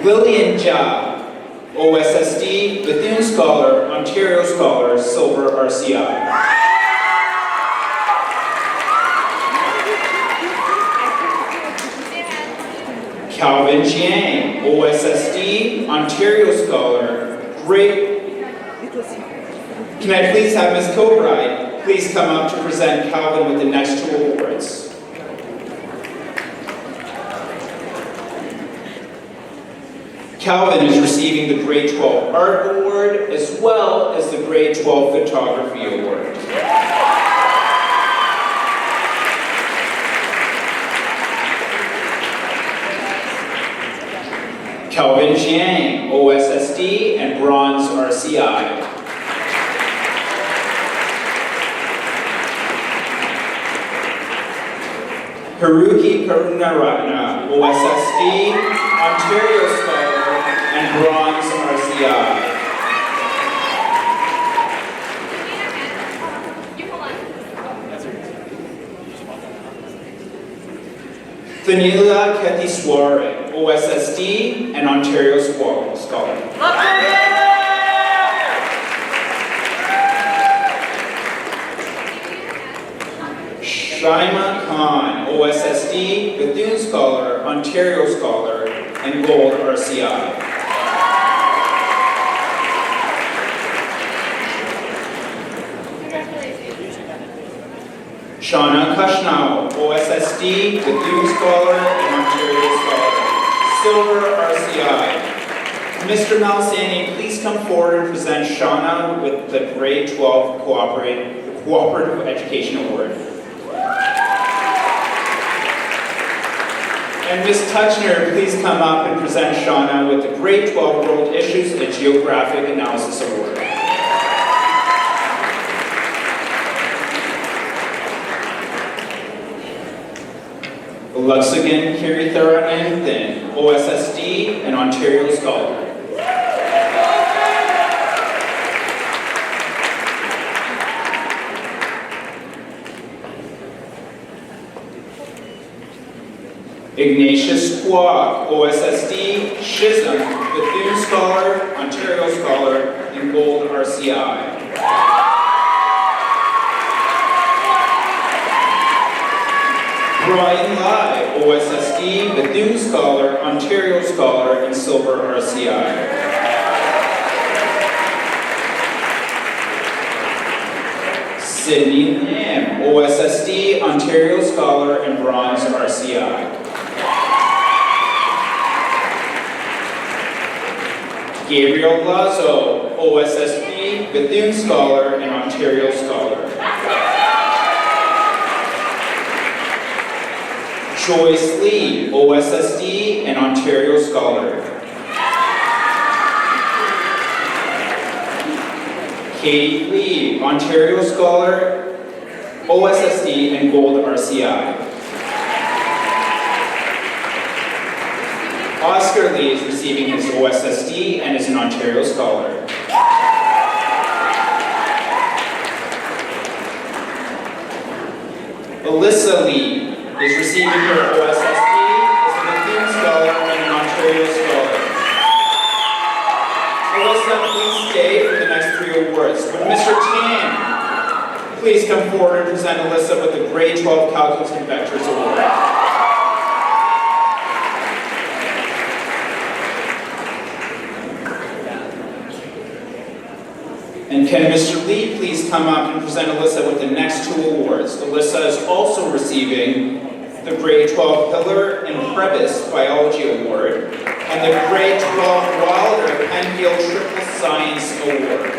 Lillian Jia, OSSD, Bethune Scholar, Ontario Scholar, Silver RCI. Calvin Chiang, OSSD, Ontario Scholar, Great. Can I please have Ms. Kilbride please come up to present Calvin with the next two awards. Calvin is receiving the Grade 12 Art Award as well as the Grade 12 Photography Award. Calvin Chiang, OSSD and Bronze RCI. Haruki Karunaratna, OSSD, Ontario Scholar and Bronze RCI. Danila Ketisware, OSSD and Ontario Scholar. Shaima Khan, OSSD, Bethune Scholar, Ontario Scholar, and Gold RCI. Shauna Kashnau, OSSD, Bethune Scholar, and Ontario Scholar, Silver RCI. Mr. Malsani, please come forward and present Shauna with the Grade 12 Cooperative Education Award. And Ms. Touchner, please come up and present Shauna with the Grade 12 World Issues and Geographic Analysis Award. Luxigan Kiritharananthan, OSSD and Ontario Scholar. Ignatius Kwok, OSSD, Chisholm, Bethune Scholar, Ontario Scholar, and Gold RCI. Brian Lai, OSSD, Bethune Scholar, Ontario Scholar, and Silver RCI. Sydney Lam, OSSD, Ontario Scholar, and Bronze RCI. Gabriel Lazo, OSSD, Bethune Scholar, and Ontario Scholar. Joyce Lee, OSSD, and Ontario Scholar. Katie Lee, Ontario Scholar, OSSD, and Gold RCI. Oscar Lee is receiving his OSSD and is an Ontario Scholar. Alyssa Lee is receiving her OSSD as a Bethune Scholar and an Ontario Scholar. Alyssa, please stay for the next three awards. Would Mr. Tan please come forward and present Alyssa with the Grade 12 Calculus and Vectors Award. And can Mr. Lee please come up and present Alyssa with the next 2 awards? Alyssa is also receiving the Grade 12 Pillar and Crevice Biology Award and the Grade 12 Wilder Penfield Triple Science Award.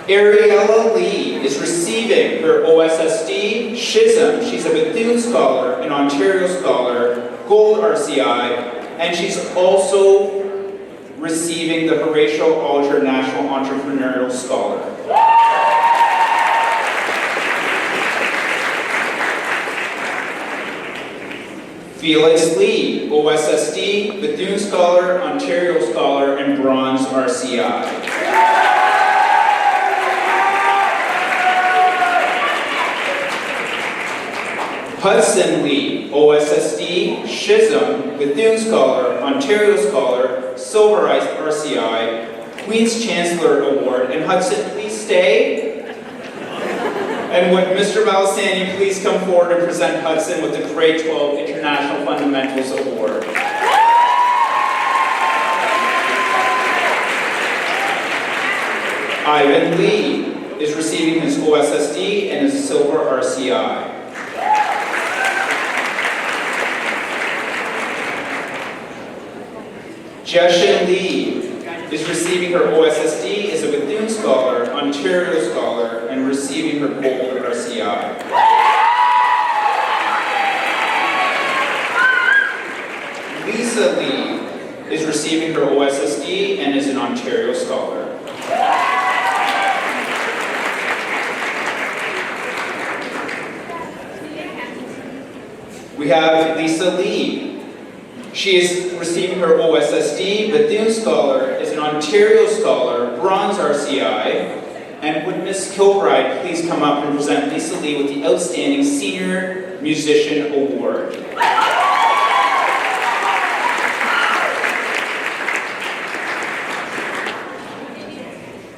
Ariella Lee is receiving her OSSD SHISM. She's a Bethune Scholar, an Ontario Scholar, Gold RCI, and she's also receiving the Horatio Alger National Entrepreneurial Scholar. Felix Lee, OSSD, Bethune Scholar, Ontario Scholar, and Bronze RCI. Hudson Lee, OSSD, SHISM, Bethune Scholar, Ontario Scholar, Silver RCI, Queen's Chancellor Award, and Hudson, please stay. And would Mr. Malasani please come forward and present Hudson with the Grade 12 International Fundamentals Award. Ivan Lee is receiving his OSSD and his Silver RCI. Jeshin Lee is receiving her OSSD as a Bethune Scholar, Ontario Scholar, and receiving her Gold RCI. Lisa Lee is receiving her OSSD and is an Ontario Scholar. We have Lisa Lee. She is receiving her OSSD, Bethune Scholar, is an Ontario Scholar, Bronze RCI, and would Ms. Kilbride please come up and present Lisa Lee with the Outstanding Senior Musician Award.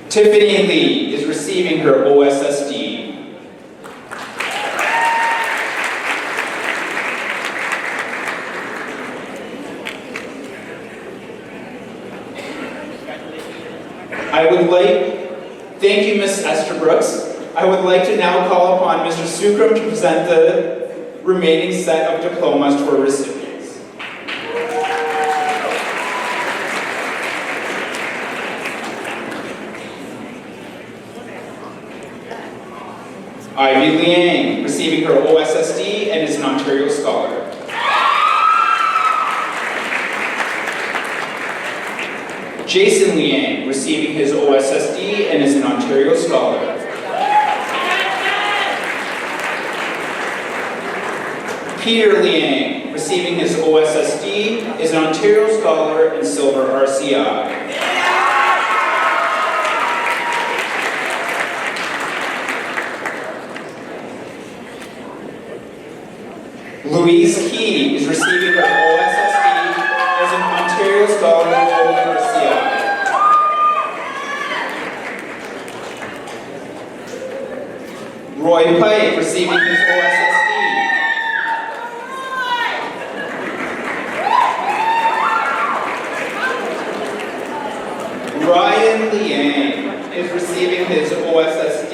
Tiffany Lee is receiving her OSSD. Thank you, Ms. Esther Brooks. I would like to now call upon Mr. Sukram to present the remaining set of diplomas to our recipients. Ivy Liang, receiving her OSSD and is an Ontario Scholar. Jason Liang, receiving his OSSD and is an Ontario Scholar. Peter Liang, receiving his OSSD, is an Ontario Scholar and Silver RCI. Louise Key is receiving her OSSD as an Ontario Scholar and Gold RCI. Roy Pike receiving his OSSD. Ryan Liang is receiving his OSSD,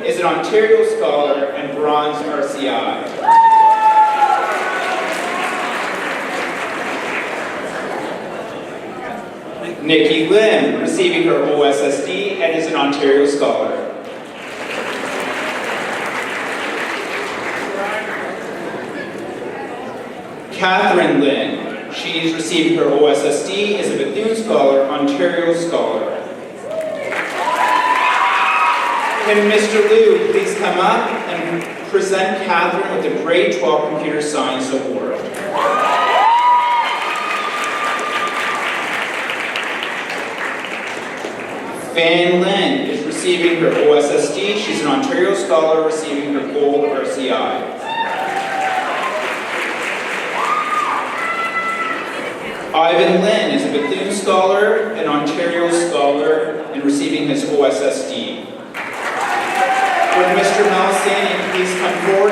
is an Ontario Scholar and Bronze RCI. Nikki Lim, receiving her OSSD and is an Ontario Scholar. Catherine Lynn, she is receiving her OSSD as a Bethune Scholar, Ontario Scholar. Can Mr. Liu please come up and present Catherine with the Grade 12 Computer Science Award. Fan Lin is receiving her OSSD. She's an Ontario Scholar receiving her Gold RCI. Ivan Lin is a Bethune Scholar, an Ontario Scholar, and receiving his OSSD. Would Mr. Malasani please come forward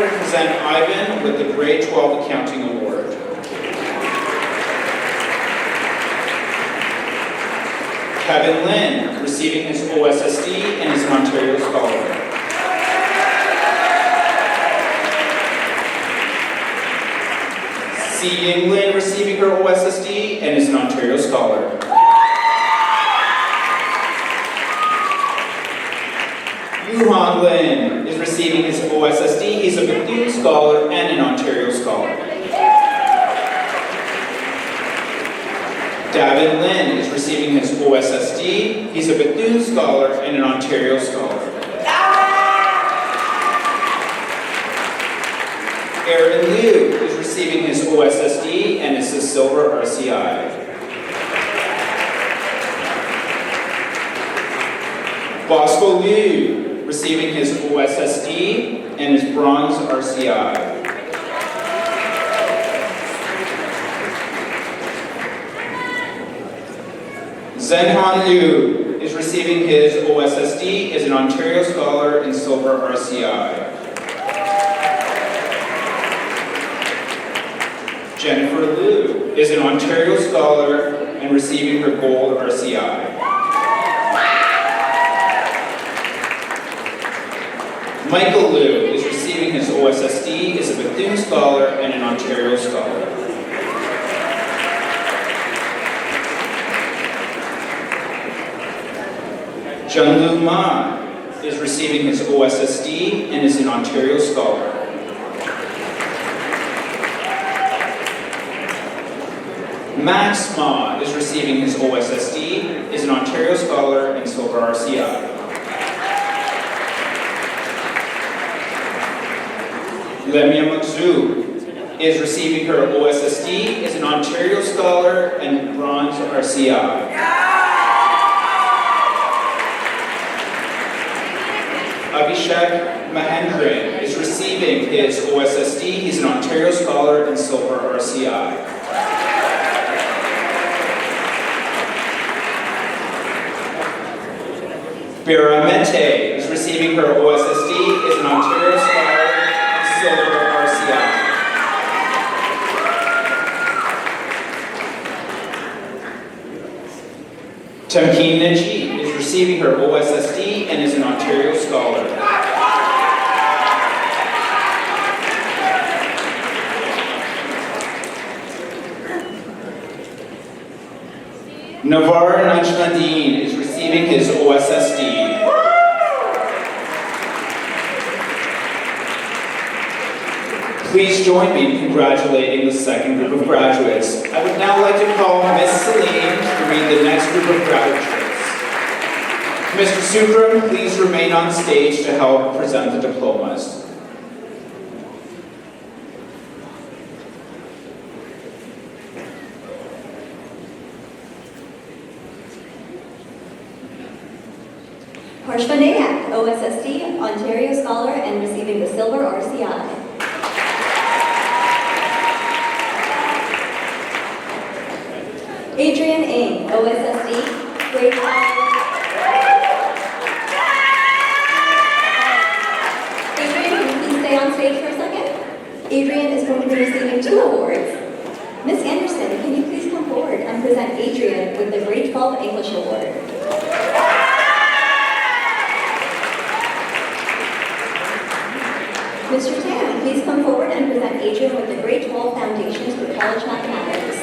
Lynn with the Grade 12 Accounting Award. Kevin Lynn, receiving his OSSD and is an Ontario Scholar. C. Ying Lin, receiving her OSSD and is an Ontario Scholar. Yuhan Lin is receiving his OSSD. He's a Bethune Scholar and an Ontario Scholar. David Lin is receiving his OSSD. He's a Bethune Scholar and an Ontario Scholar. Aaron Liu is receiving his OSSD and is a Silver RCI. Bosco Liu, receiving his OSSD and his Bronze RCI. Zenhan Liu is receiving his OSSD as an Ontario Scholar and Silver RCI. Jennifer Liu is an Ontario Scholar and receiving her Gold RCI. Michael Liu is receiving his OSSD as a Bethune Scholar and an Ontario Scholar. Junlu Ma is receiving his OSSD and is an Ontario Scholar. Max Ma is receiving his OSSD, is an Ontario Scholar and Silver RCI. Lemia Mutsu is receiving her OSSD, is an Ontario Scholar and Bronze RCI. Abhishek Mahendran is receiving his OSSD, he's an Ontario Scholar and Silver RCI. Bira Mente is receiving her OSSD, is an Ontario Scholar and Silver RCI. Tamkeen Najee is receiving her OSSD and is an Ontario Scholar. Navar Najnadeen is receiving his OSSD. Please join me in congratulating the second group of graduates. I would now like to call Ms. Celine to read the next group of graduates. Mr. Sukram, please remain on stage to help present the diplomas.
Harshva Nayak, OSSD, Ontario Scholar, and receiving the Silver RCI. Adrian Ng, OSSD, grade 5. Adrian, can you please stay on stage for a second? Adrian is going to be receiving 2 awards. Miss Anderson, can you please come forward and present Adrian with the grade 12 English Award? Mr. Tan, please come forward and present Adrian with the grade 12 Foundations for College Mathematics.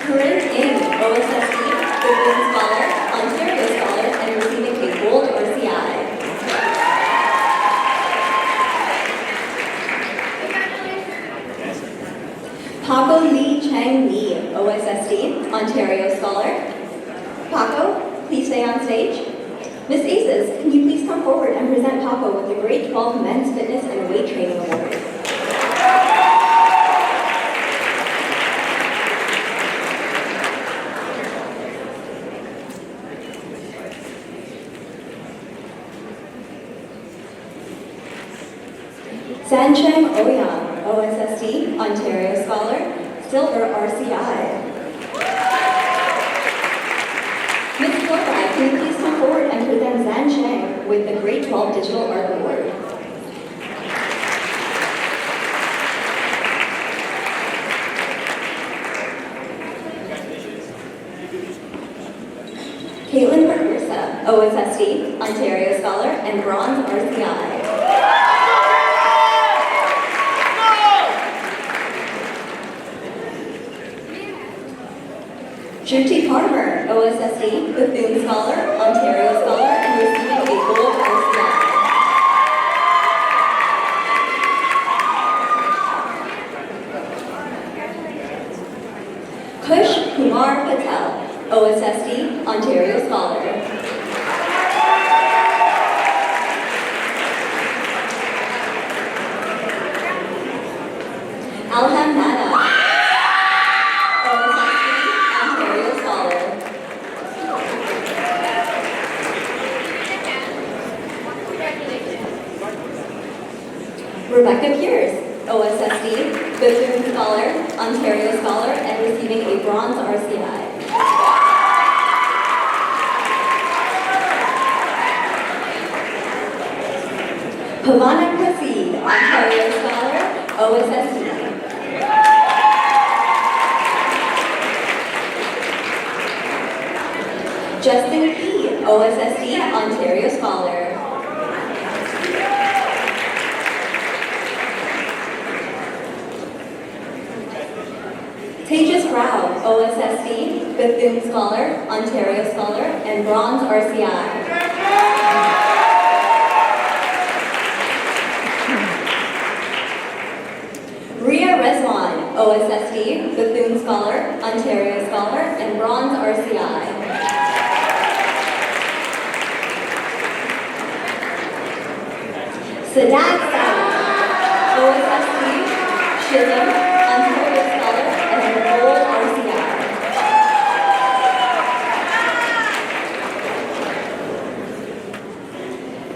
Corinne Ng, OSSD, Bethune Scholar, Ontario Scholar, and receiving a Gold RCI. Paco Lee Chang Lee, OSSD, Ontario Scholar. Paco, please stay on stage. Miss Aces, can you please come forward and present Paco with the grade 12 Men's Fitness and Weight Training Award? Sancheng Ouyang, OSSD, Ontario Scholar, Silver RCI. with the Grade 12 Digital Art Award. Caitlin Perversa, OSSD, Ontario Scholar, and Bronze RCI. Shruti Parmer, OSSD, Bethune Scholar, Ontario Scholar, and receiving a Gold RCI. Kush Kumar Patel, OSSD, Ontario Scholar. Alham Nana, OSSD, Ontario Scholar. Rebecca Pierce, OSSD, Bethune Scholar, Ontario Scholar, and receiving a Bronze RCI. Pavana Prasid, Ontario Scholar, OSSD. Justin P., OSSD, Ontario Scholar. Tejas Rao, OSSD, Bethune Scholar, Ontario Scholar, and Bronze RCI. Ria Rezwan, OSSD, Bethune Scholar, Ontario Scholar, and Bronze RCI. Sadat Sada, OSSD, Shilling, Ontario Scholar, and Gold RCI.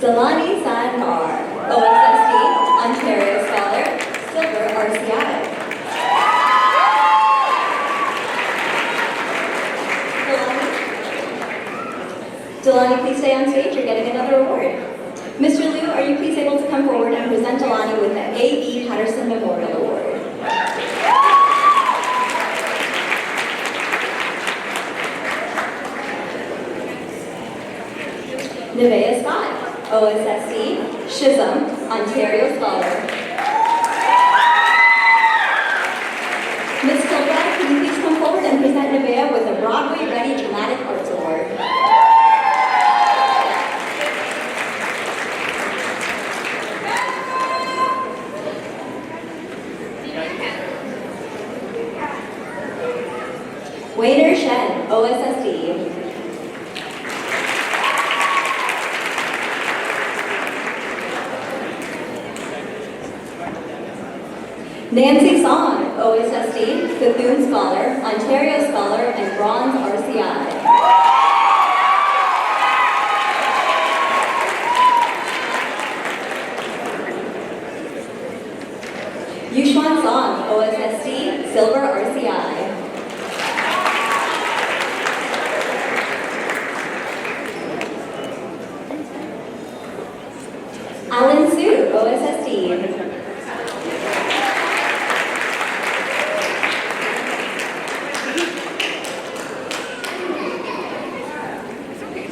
Delani Sandar, OSSD, Ontario Scholar, Silver RCI. Delani, please stay on stage. You're getting another award. Mr. Liu, are you please able to come forward and present Delani with the A.E. Patterson Memorial Award? Nevaeh Scott, OSSD, Chisholm, Ontario Scholar. Ms. Kilbride, can you please come forward and present Nevaeh with a Broadway-ready Dramatic Arts Award? Wainer Shen, OSSD. Nancy Song, OSSD, Bethune Scholar, Ontario Scholar, and Bronze RCI. Yuxuan Song, OSSD, Silver RCI. Alan Su, OSSD.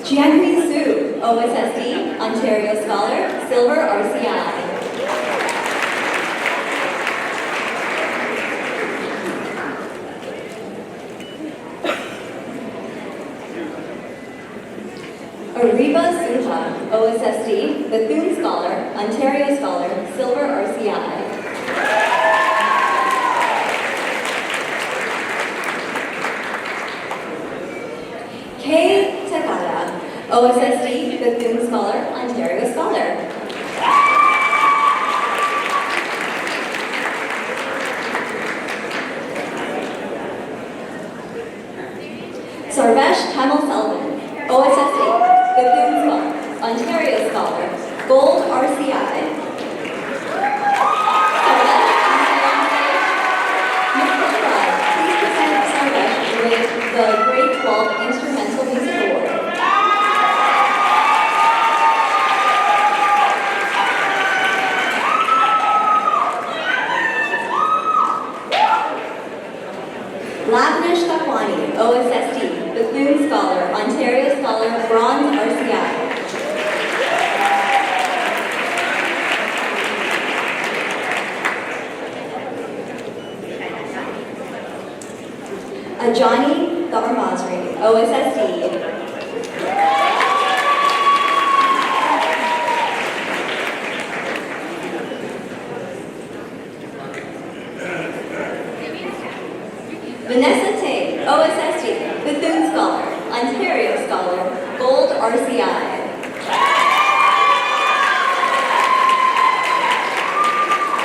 Jianhui Su, OSSD, Ontario Scholar, Silver RCI. Ariba Suha, OSSD, Bethune Scholar, Ontario Scholar, Silver RCI. Kay Takada, OSSD, Bethune Scholar, Ontario Scholar. Sarvesh Kamal Selvan, OSSD, Bethune Scholar, Ontario Scholar, Gold RCI. Please present Sarvesh with the Grade 12 Instrumental Music Award. Scholar, Ontario Scholar, Bronze RCI. Ajani Dharmasri, OSSD. Vanessa Tay, OSSD, Bethune Scholar, Ontario Scholar, Gold RCI.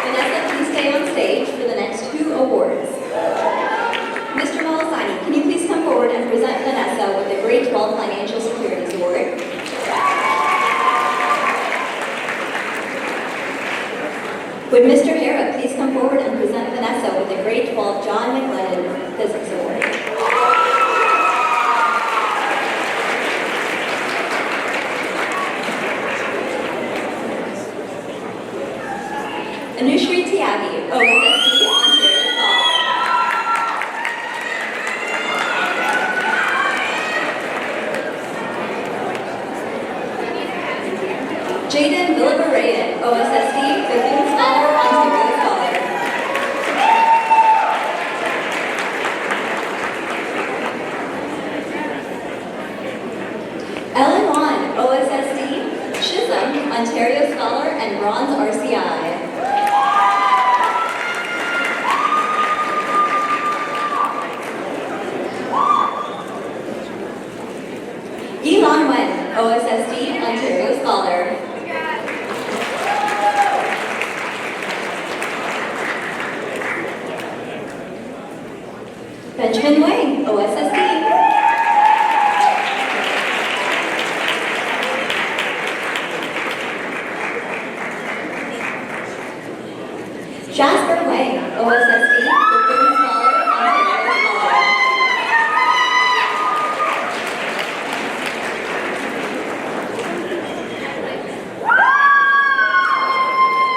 Vanessa, please stay on stage for the next 2 awards. Mr. Malasani, can you please come forward and present Vanessa with the Grade 12 Financial Securities Award? Would Mr. Hara please come forward and present Vanessa with the Grade 12 John McLennan Physics Award? Anushri Tiagi, OSSD, Ontario Scholar. Jaden Villabarayan, OSSD, Bethune Scholar, Ontario Scholar. Ellen Wan, OSSD, Chisholm, Ontario Scholar, and Bronze RCI. Elon Wen, OSSD, Ontario Scholar. Benjamin Wang, OSSD. Jasper Wang, OSSD, Bethune Scholar, Ontario Scholar.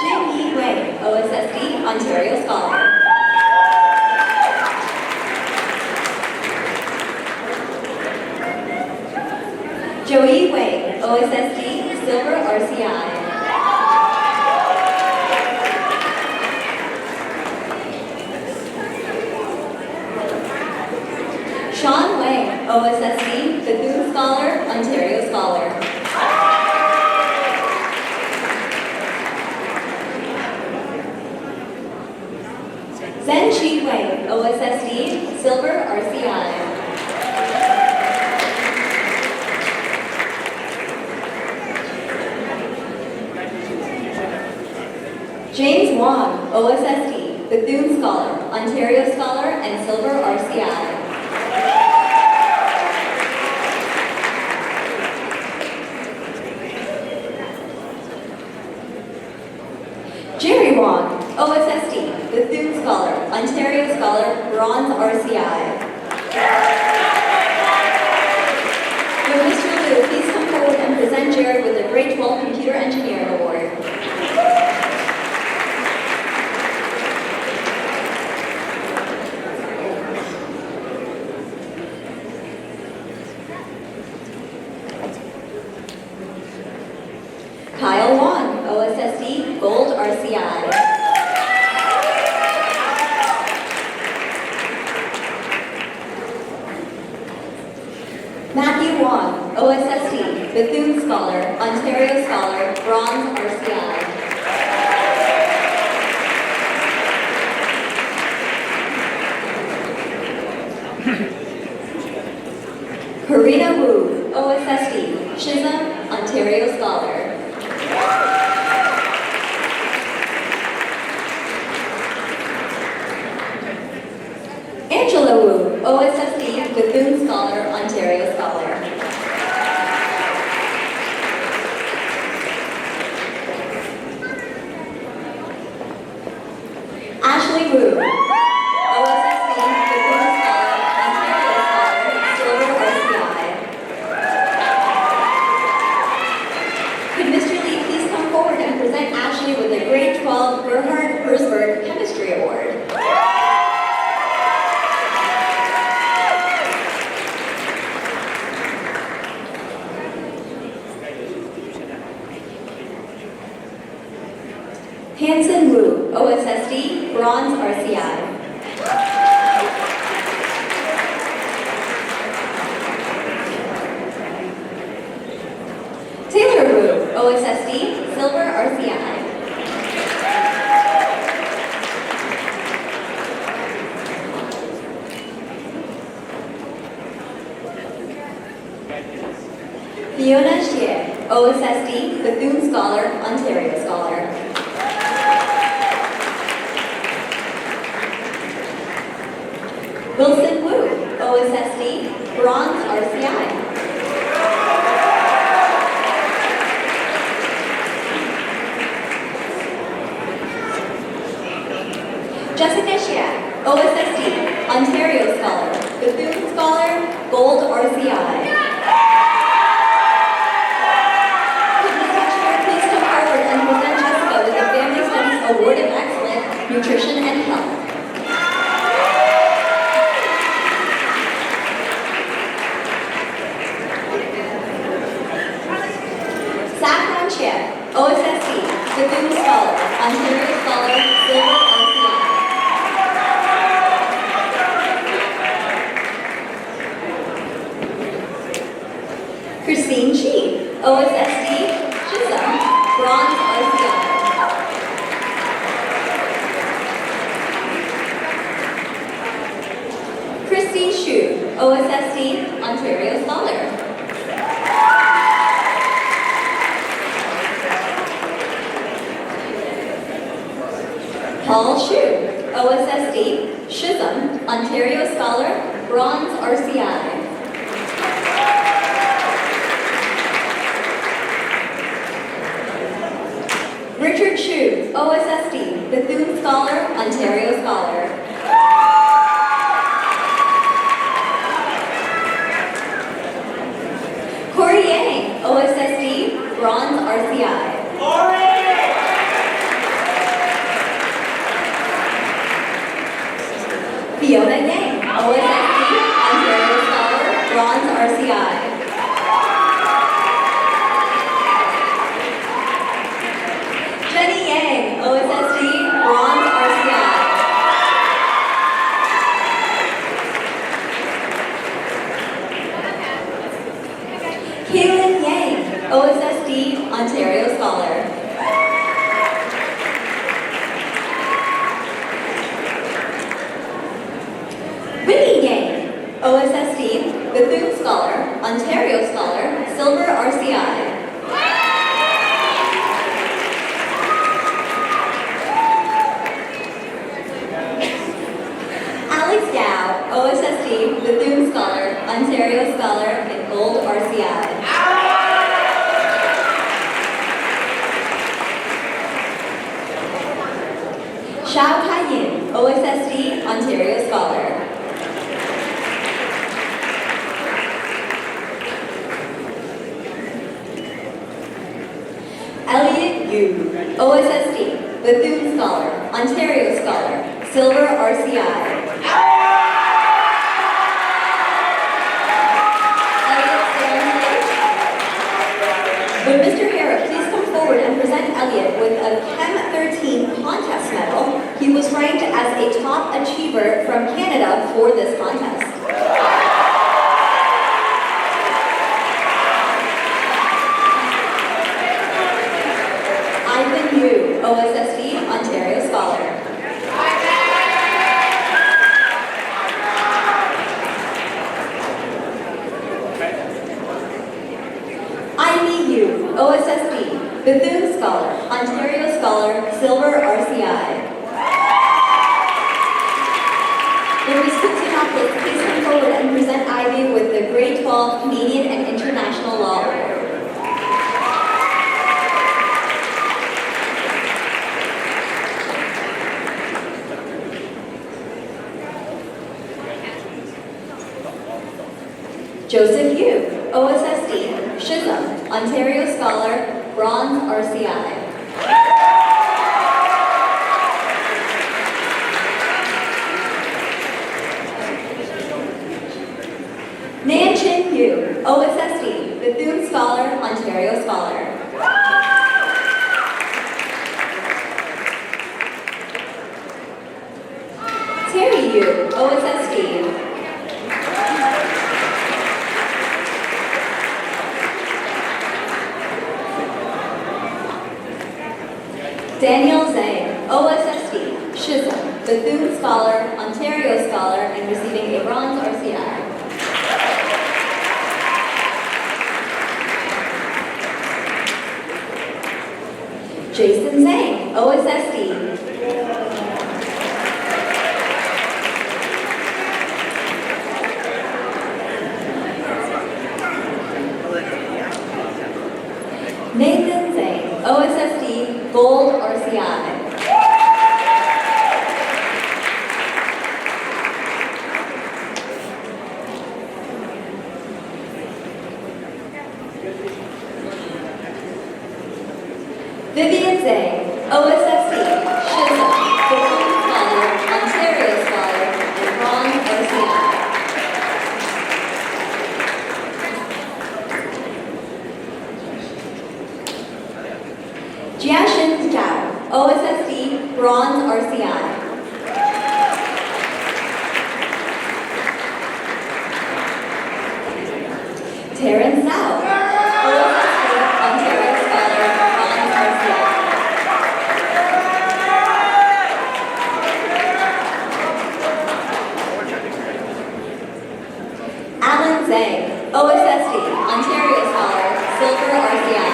Jing Yi Wei, OSSD, Ontario Scholar. Joey Wei, OSSD, Silver RCI. Sean Wang, OSSD, Bethune Scholar, Ontario Scholar. Zen Chi Wang, OSSD, Silver RCI. James Wong, OSSD, Bethune Scholar, Ontario Scholar, and Silver RCI. Jerry Wong, OSSD, Bethune Scholar, Ontario Scholar, Bronze RCI. Would Mr. Liu please come forward and present Jared with the Grade 12 Computer Engineering Award? Kyle Wong, OSSD, Gold RCI. Matthew Wong, OSSD, Bethune Scholar, Ontario Scholar, Bronze RCI. Karina Wu, OSSD, Chisholm, Ontario Scholar. Angela Wu, OSSD, Bethune Scholar, Ontario Scholar. Ashley Wu, OSSD, Bethune Scholar, Ontario Scholar, Silver RCI. Could Mr. Lee please come forward and present Ashley with the Grade 12 Gerhard Herzberg Chemistry Award? Hanson Wu, OSSD, Bronze RCI. Taylor Wu, OSSD, Silver RCI. Fiona Xie, OSSD, Bethune Scholar, Ontario Scholar. Wilson Wu, OSSD, Bronze RCI. Jessica Xia, OSSD, Ontario Scholar, Bethune Scholar, Gold RCI. Award of Excellence, Nutrition and Health. Saffron Chia, OSSD, Bethune Scholar, Ontario Scholar, Silver RCI. Christine Chi, OSSD, Chisholm, Bronze RCI. Christy Shu, OSSD, Ontario Scholar. Paul Shu, OSSD, Chisholm, Ontario Scholar, Bronze RCI. Richard Shu, OSSD, Bethune Scholar, Ontario Scholar. Corey Yang, OSSD, Bronze RCI. Fiona Yang, OSSD, Ontario Scholar, Bronze RCI. Jenny Yang, OSSD, Bronze RCI. Kaylin Yang, OSSD, Ontario Scholar. Winnie Yang, OSSD, Bethune Scholar, Ontario Scholar, Silver RCI. Alex Gao, OSSD, Bethune Scholar, Ontario Scholar, and Gold RCI. Xiao Kaiyin, OSSD, Ontario Scholar. Elliot Yu, OSSD, Bethune Scholar, Ontario Scholar, Silver RCI. Elliot, stay on stage. Would Mr. Harrop please come forward and present Elliot with a Chem 13 contest medal? He was ranked as a top achiever from Canada for this contest. Ivan Yu, OSSD, Ontario Scholar. Ivy Yu, OSSD, Bethune Scholar, Ontario Scholar, Silver RCI. Would Ms. Kutsinopoulos please come forward and present Ivy with the Grade 12 Canadian and International Law Award? Joseph Yu, OSSD, Chisholm, Ontario Scholar, Bronze RCI. Nanchin Yu, OSSD, Bethune Scholar, Ontario Scholar. OSSD. Daniel Zhang, OSSD, Chisholm, Bethune Scholar, Ontario Scholar, and receiving a bronze RCI. Jason Zhang, OSSD. Nathan Zhang, OSSD, Gold RCI. Vivian Zhang, OSSD, Chisholm, Bethune Scholar, Ontario Scholar, and bronze RCI. Jiaxin Zhao, OSSD, bronze RCI. Terrence Zhao, OSSD, Ontario Scholar, bronze RCI. Alan Zhang, OSSD, Ontario Scholar, silver RCI.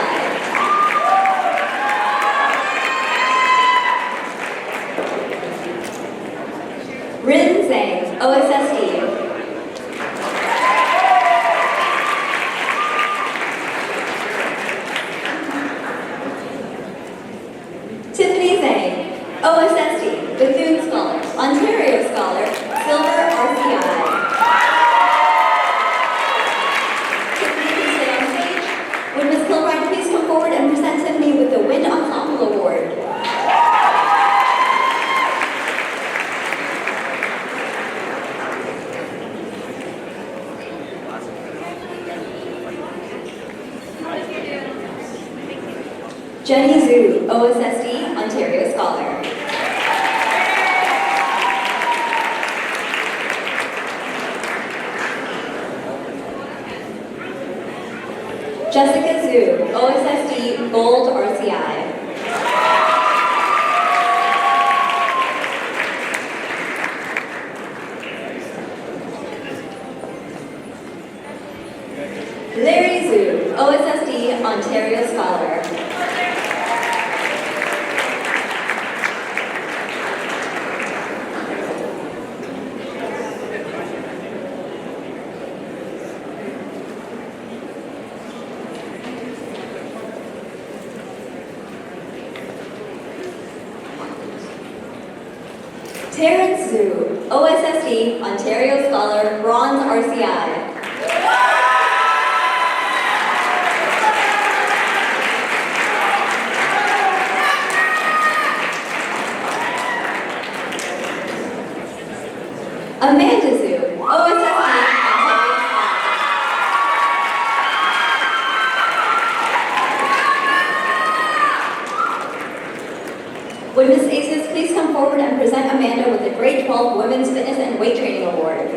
Rin Zhang, OSSD. Tiffany Zhang, OSSD, Bethune Scholar, Ontario Scholar, silver RCI. Tiffany, please stay on stage. Would Ms. Kilbride please come forward and present Tiffany with the Wind Ensemble Award? Jenny Zhu, OSSD, Ontario Scholar. Jessica Zhu, OSSD, Gold RCI. Larry Zhu, OSSD, Ontario Scholar. Terrence Zhu, OSSD, Ontario Scholar, bronze RCI. Amanda Zhu, OSSD, Ontario Scholar. Would Ms. Aces please come forward and present Amanda with the Grade 12 Women's Fitness and Weight Training Award?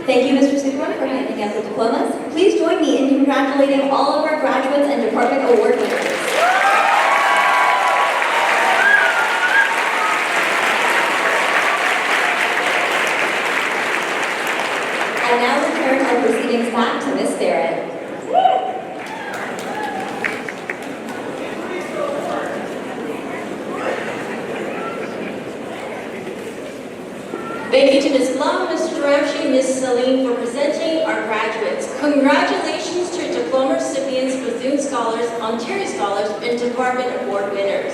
Thank you, Mr. Superman, for handing out the diplomas. Please join me in congratulating all of our graduates and department award winners. I now return our proceedings back to Ms. Barrett.
Thank you to Ms. Blum, Mr. Ramsey, Ms. Salim for presenting our graduates. Congratulations to diploma recipients, Bethune Scholars, Ontario Scholars, and Department Award winners.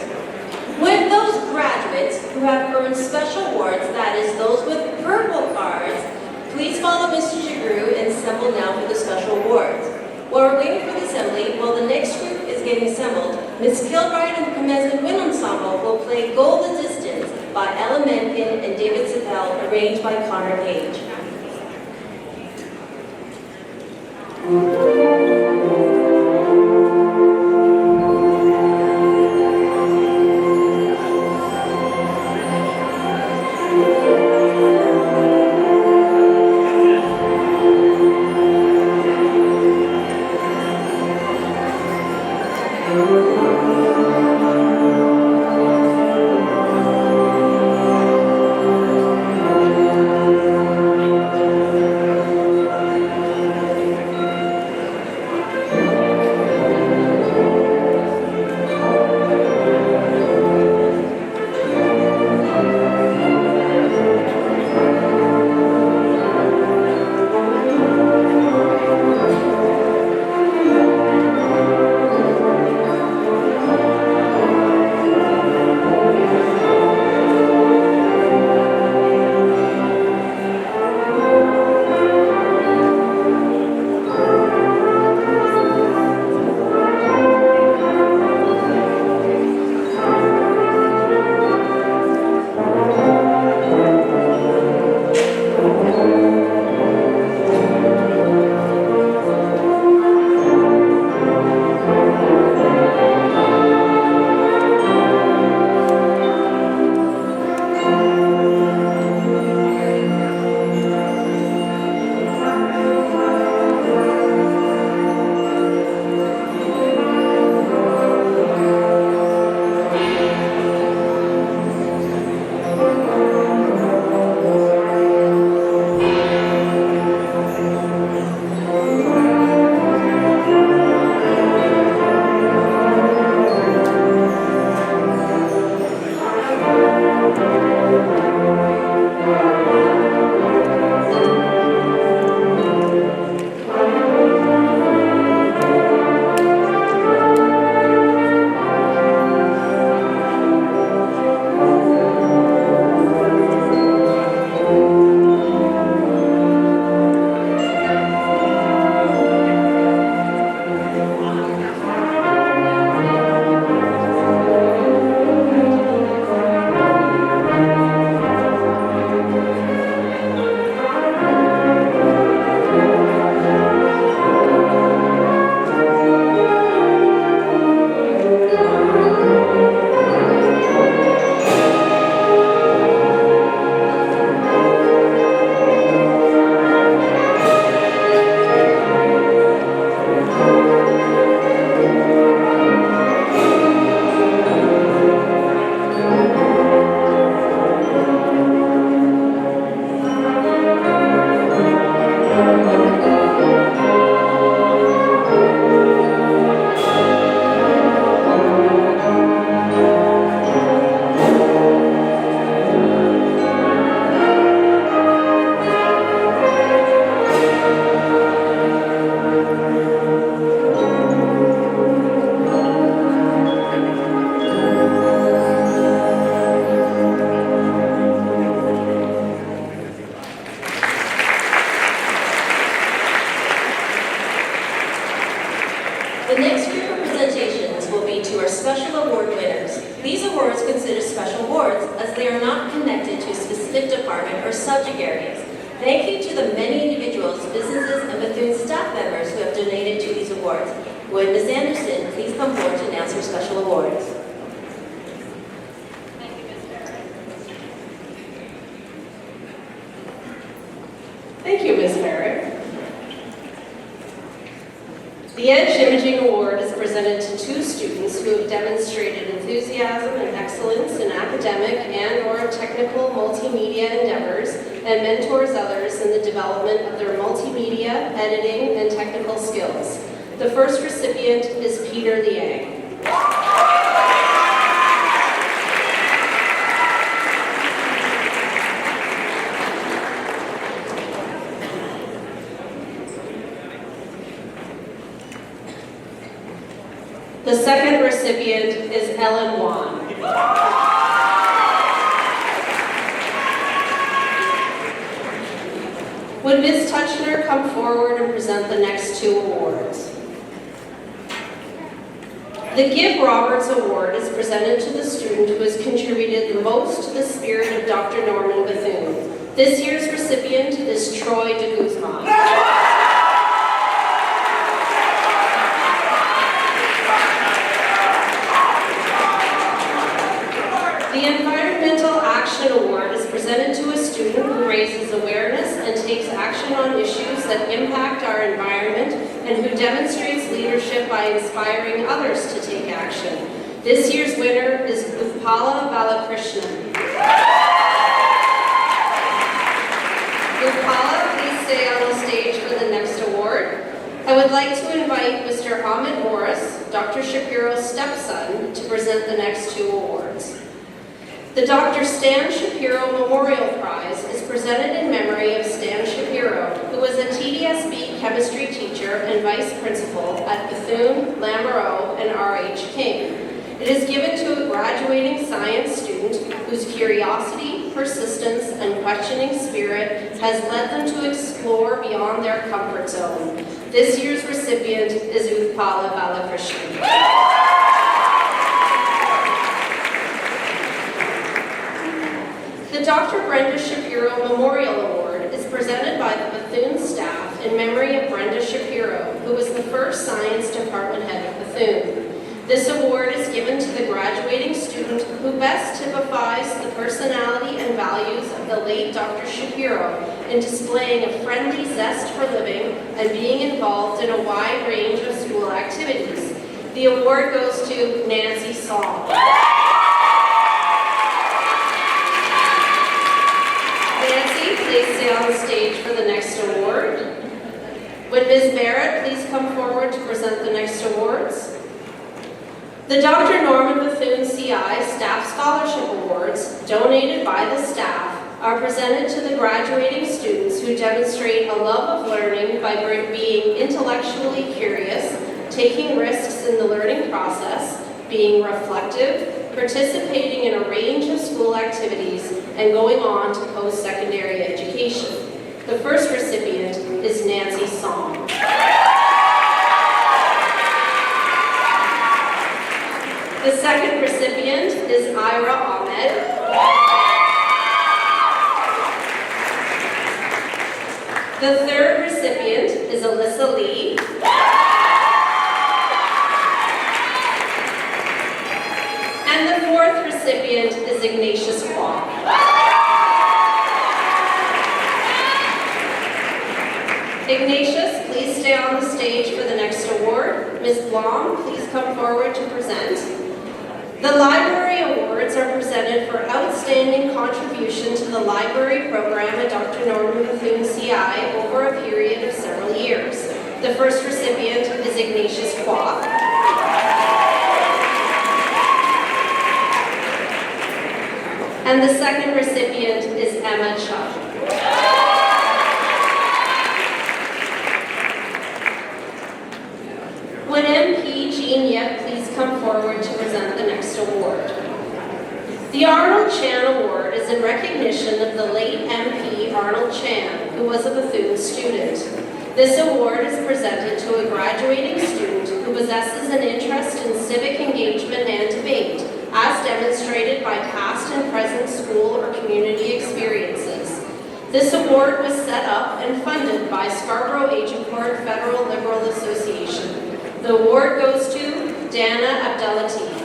With those graduates who have earned special awards, that is those with purple cards, please follow Mr. Jagru and assemble now for the special awards. While we're waiting for the assembly, while the next group is getting assembled, Ms. Kilbride and the Commencement Wind Ensemble will play Gold the Distance by Ella Mencken and David Sapel, arranged by Connor Page. The next group of presentations will be to our special award winners. These awards consider special awards as they are not connected to a specific department or subject areas. Thank you to the many individuals, businesses, and Bethune staff members who have donated to these awards. Would Ms. Anderson please come forward to announce her special awards?
Thank you, Ms. Merritt. The Edge Imaging Award is presented to 2 students who have demonstrated enthusiasm and excellence in academic and/or technical multimedia endeavors and mentors others in the development of their multimedia, editing, and technical skills. The first recipient is Peter Liang. The second recipient is Ellen Wan. Would Ms. Touchner come forward and present the next 2 awards? The Gibb Roberts Award is presented to the student who has contributed the most to the spirit of Dr. Norman Bethune. This year's recipient is Troy de Guzman. The Environmental Action Award is presented to a student who raises awareness and takes action on issues that impact our environment and who demonstrates leadership by inspiring others to take action. This year's winner is Upala Balakrishnan. Upala, please stay on the stage for the next award. I would like to invite Mr. Ahmed Morris, Dr. Shapiro's stepson, to present the next two awards. The Dr. Stan Shapiro Memorial Prize is presented in memory of Stan Shapiro, who was a TDSB chemistry teacher and vice principal at Bethune, Lamoureux, and R.H. King. It is given to a graduating science student whose curiosity, persistence, and questioning spirit has led them to explore beyond their comfort zone. This year's recipient is Upala Balakrishnan. The Dr. Brenda Shapiro Memorial Award is presented by the Bethune staff in memory of Brenda Shapiro, who was the first science department head of Bethune. This award is given to the graduating student who best typifies the personality and values of the late Dr. Shapiro in displaying a friendly zest for living and being involved in a wide range of school activities. The award goes to Nancy Saul. Nancy, please stay on the stage for the next award. Would Ms. Barrett please come forward to present the next awards? The Dr. Norman Bethune CI Staff Scholarship Awards, donated by the staff, are presented to the graduating students who demonstrate a love of learning by being intellectually curious, taking risks in the learning process, being reflective, participating in a range of school activities, and going on to post-secondary education. The first recipient is Nancy Song. The second recipient is Ira Ahmed. The third recipient is Alyssa Lee. And the fourth recipient is Ignatius Kwok. Ignatius, please stay on the stage for the next award. Ms. Blom, please come forward to present. The Library Awards are presented for outstanding contribution to the library program at Dr. Norman Bethune CI over a period of several years. The first recipient is Ignatius Kwok. And the second recipient is Emma Chuck. Would MP Jean Yip please come forward to present the next award? The Arnold Chan Award is in recognition of the late MP Arnold Chan, who was a Bethune student. This award is presented to a graduating student who possesses an interest in civic engagement and debate, as demonstrated by past and present school or community experiences. This award was set up and funded by Scarborough Agincourt Federal Liberal Association. The award goes to Dana Abdelatif.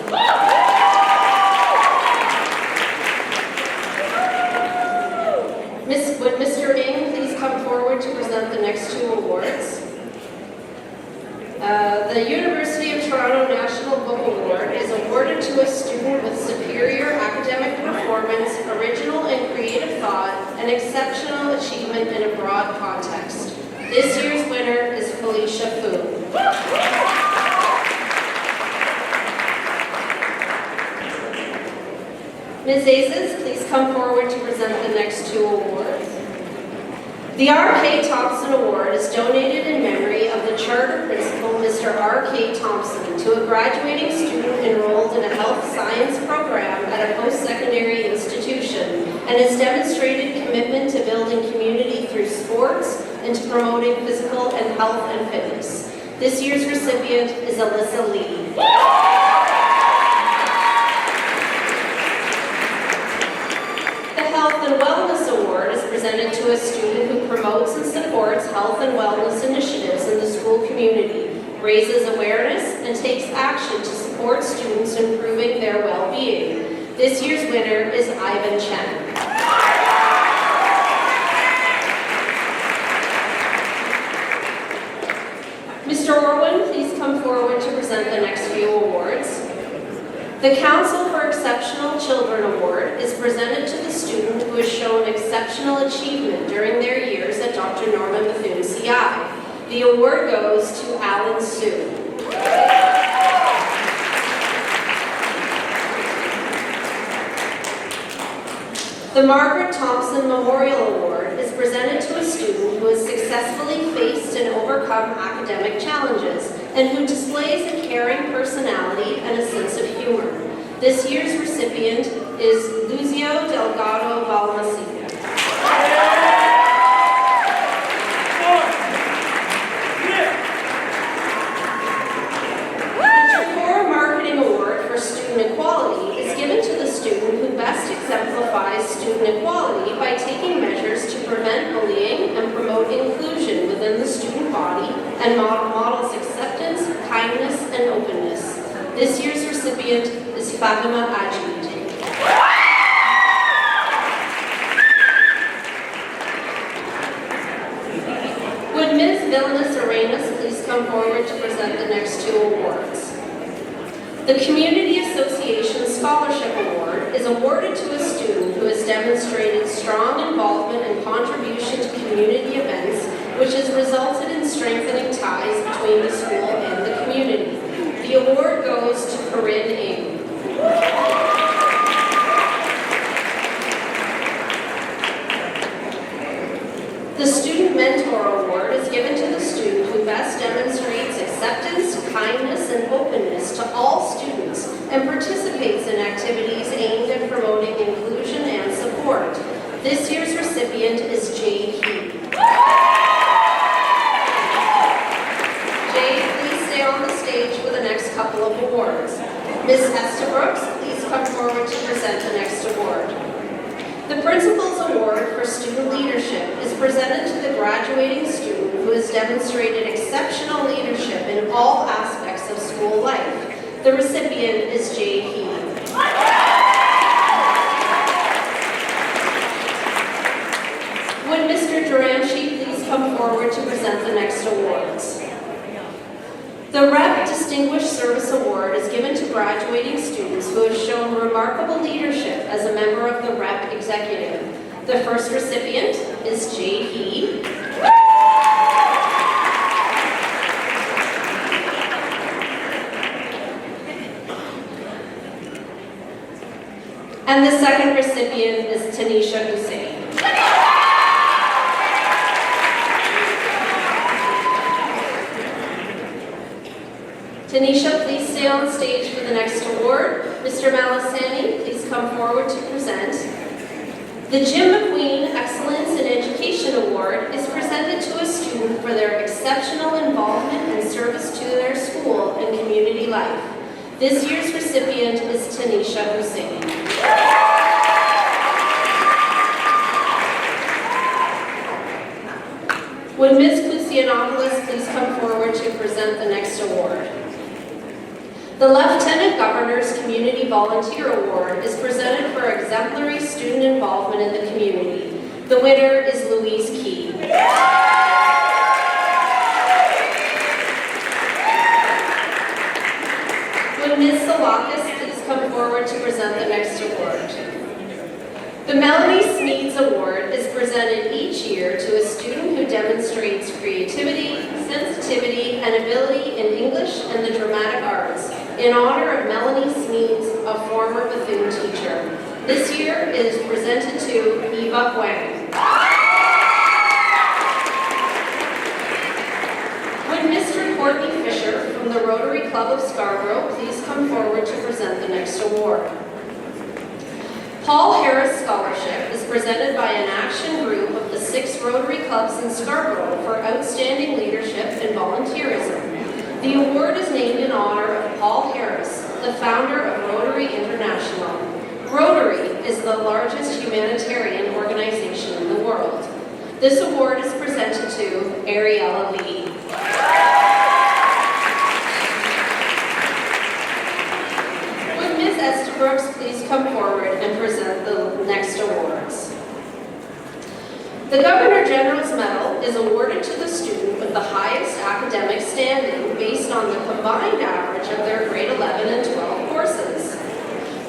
Would Mr. Ng please come forward to present the next two awards? The University of Toronto National Book Award is awarded to a student with superior academic performance, original and creative thought, and exceptional achievement in a broad context. This year's winner is Felicia Fu. Ms. Azes, please come forward to present the next two awards. The R.K. Thompson Award is donated in memory of the charter principal, Mr. R.K. Thompson, to a graduating student enrolled in a health science program at a post-secondary institution, and has demonstrated commitment to building community through sports and to promoting physical and health and fitness. This year's recipient is Alyssa Lee. The Health and Wellness Award is presented to a student who promotes and supports health and wellness initiatives in the school community, raises awareness, and takes action to support students improving their well-being. This year's winner is Ivan Chen. Mr. Orwin, please come The Council for Exceptional Children Award is presented to the student who has shown exceptional achievement during their years at Dr. Norman Bethune CI. The award goes to Alan Sue. The Margaret Thompson Memorial Award is presented to a student who has successfully faced and overcome academic challenges and who displays a caring personality and a sense of humor. This year's recipient is Lucio Delgado Balmaceda. Student equality is given to the student who best exemplifies student equality by taking measures to prevent bullying and promote inclusion within the student body and models acceptance, kindness, and openness. This year's recipient is Fatima Ajid. Would Ms. Villanueva Arenas please come forward to present the next two awards? The Community Association Scholarship Award is awarded to a student who has demonstrated strong involvement and contribution to community events, which has resulted in strengthening ties between the school and the community. The award goes to Corinne Ng. The Student Mentor Award is given to the student who best demonstrates acceptance, kindness, and openness to all students and participates in activities aimed at promoting inclusion and support. This year's recipient is Jade He. Jade, please stay on the stage for the next couple of awards. Ms. Estabrooks, please come forward to present the next award. The Principal's Award for Student Leadership is presented to the graduating student who has demonstrated exceptional leadership in all aspects of school life. The recipient is Jade He. Would Mr. Duranshi please come forward to present the next awards? The REP Distinguished Service Award is given to graduating students who have shown remarkable leadership as a member of the REP Executive. The first recipient is Jade He. And the second recipient is Tanisha Hussain. Tanisha, please stay on stage for the next award. Mr. Malasani, please come forward to present. The Jim McQueen Excellence in Education Award is presented to a student for their exceptional involvement and service to their school and community life. This year's recipient is Tanisha Hussain. Would Ms. Kusianopoulos please come forward to present the next award? The Lieutenant Governor's Community Volunteer Award is presented for exemplary student involvement in the community. The winner is Louise Key. Would Ms. Salakis please come forward to present the next award? The Melanie Smeads Award is presented each year to a student who demonstrates creativity, sensitivity, and ability in English and the dramatic arts, in honor of Melanie Smeads, a former Bethune teacher. This year it is presented to Eva Huang. Would Mr. Courtney Fisher from the Rotary Club of Scarborough please come forward to present the next award? Paul Harris Scholarship is presented by an action group of the 6 Rotary Clubs in Scarborough for outstanding leadership and volunteerism. The award is named in honor of Paul Harris, the founder of Rotary International. Rotary is the largest humanitarian organization in the world. This award is presented to Ariella Lee. Would Ms. Estabrooks please come forward and present the next awards? The Governor General's Medal is awarded to the student with the highest academic standing based on the combined average of their grade 11 and 12 courses.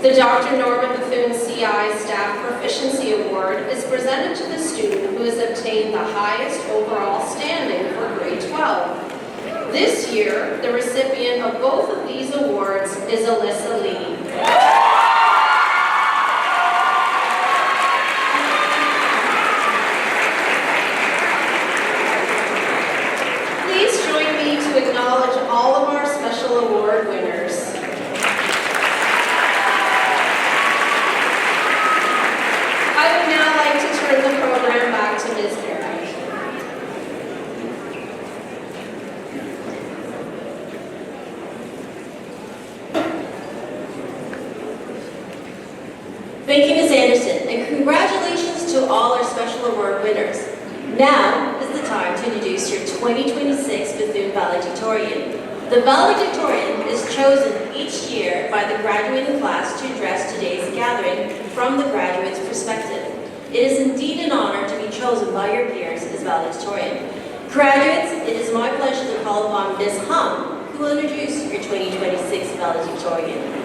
The Dr. Norman Bethune CI Staff Proficiency Award is presented to the student who has obtained the highest overall standing for grade 12. This year, the recipient of both of these awards is Alyssa Lee. Please join me to acknowledge all of our special award winners. I would now like to turn the program back to Ms. Barrett.
Thank you, Ms. Anderson, and congratulations to all our special award winners. Now is the time to introduce your 2026 Bethune Valedictorian. The valedictorian is chosen each year by the graduating class to address today's gathering from the graduate's perspective. It is indeed an honor to be chosen by your peers as valedictorian. Graduates, it is my pleasure to call upon Ms. Hum, who will introduce your 2026 valedictorian.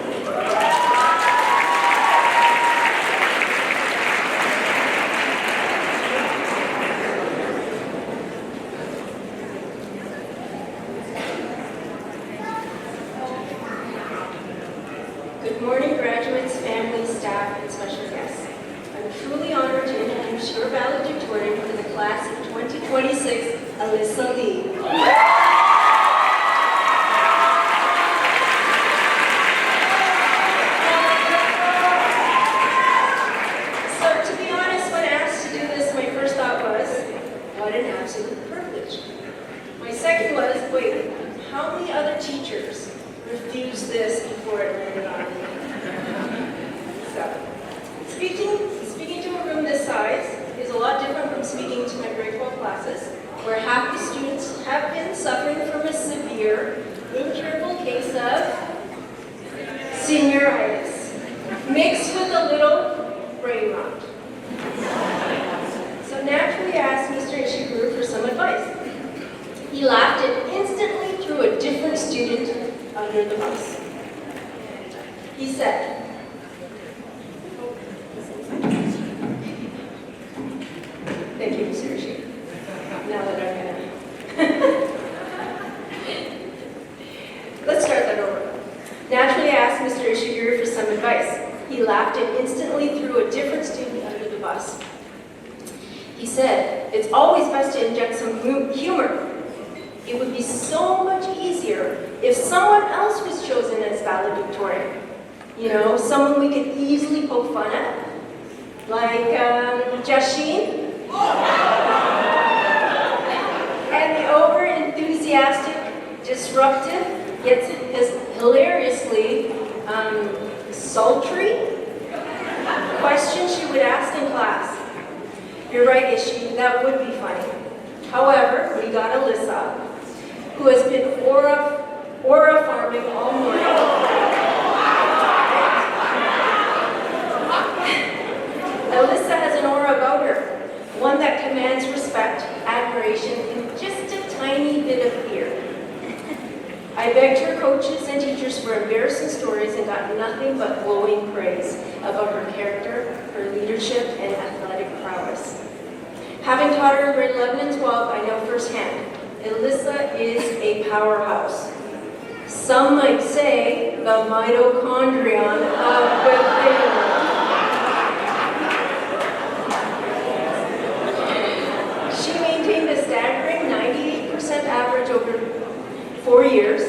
Good morning, graduates, families, staff, and special guests. I'm truly honored to introduce your valedictorian for the class of 2026, Alyssa Lee. So, to be honest, when asked to do this, my first thought was, what an absolute privilege. My second was, wait, how many other teachers refused this before it landed on me? So, speaking to a room this size is a lot different from speaking to my grade 12 classes, where half the students have been suffering from a severe, incurable case of senioritis, mixed with a little brain rot. So naturally I asked Mr. Ishiguro for some advice. He laughed and instantly threw a different student under the bus. He said, thank you, Mr. Rishi. Now that I'm gonna... Let's start that over. Naturally, I asked Mr. Ishiguro for some advice. He laughed and instantly threw a different student under the bus. He said, it's always best to inject some humor. It would be so much easier if someone else was chosen as valedictorian. You know, someone we could easily poke fun at, like Jasheen. And the over-enthusiastic, disruptive, yet hilariously sultry questions she would ask in class. You're right, Ishi, that would be funny. However, we got Alyssa, who has been aura farming all morning. Alyssa has an aura about her, one that commands respect, admiration, and just a tiny bit of fear. I begged her coaches and teachers for embarrassing stories and got nothing but glowing praise about her character, her leadership, and athletic prowess. Having taught her in grade 11 and 12, I know firsthand, Alyssa is a powerhouse. Some might say the mitochondrion of Bethune. She maintained a staggering 98% average over 4 years,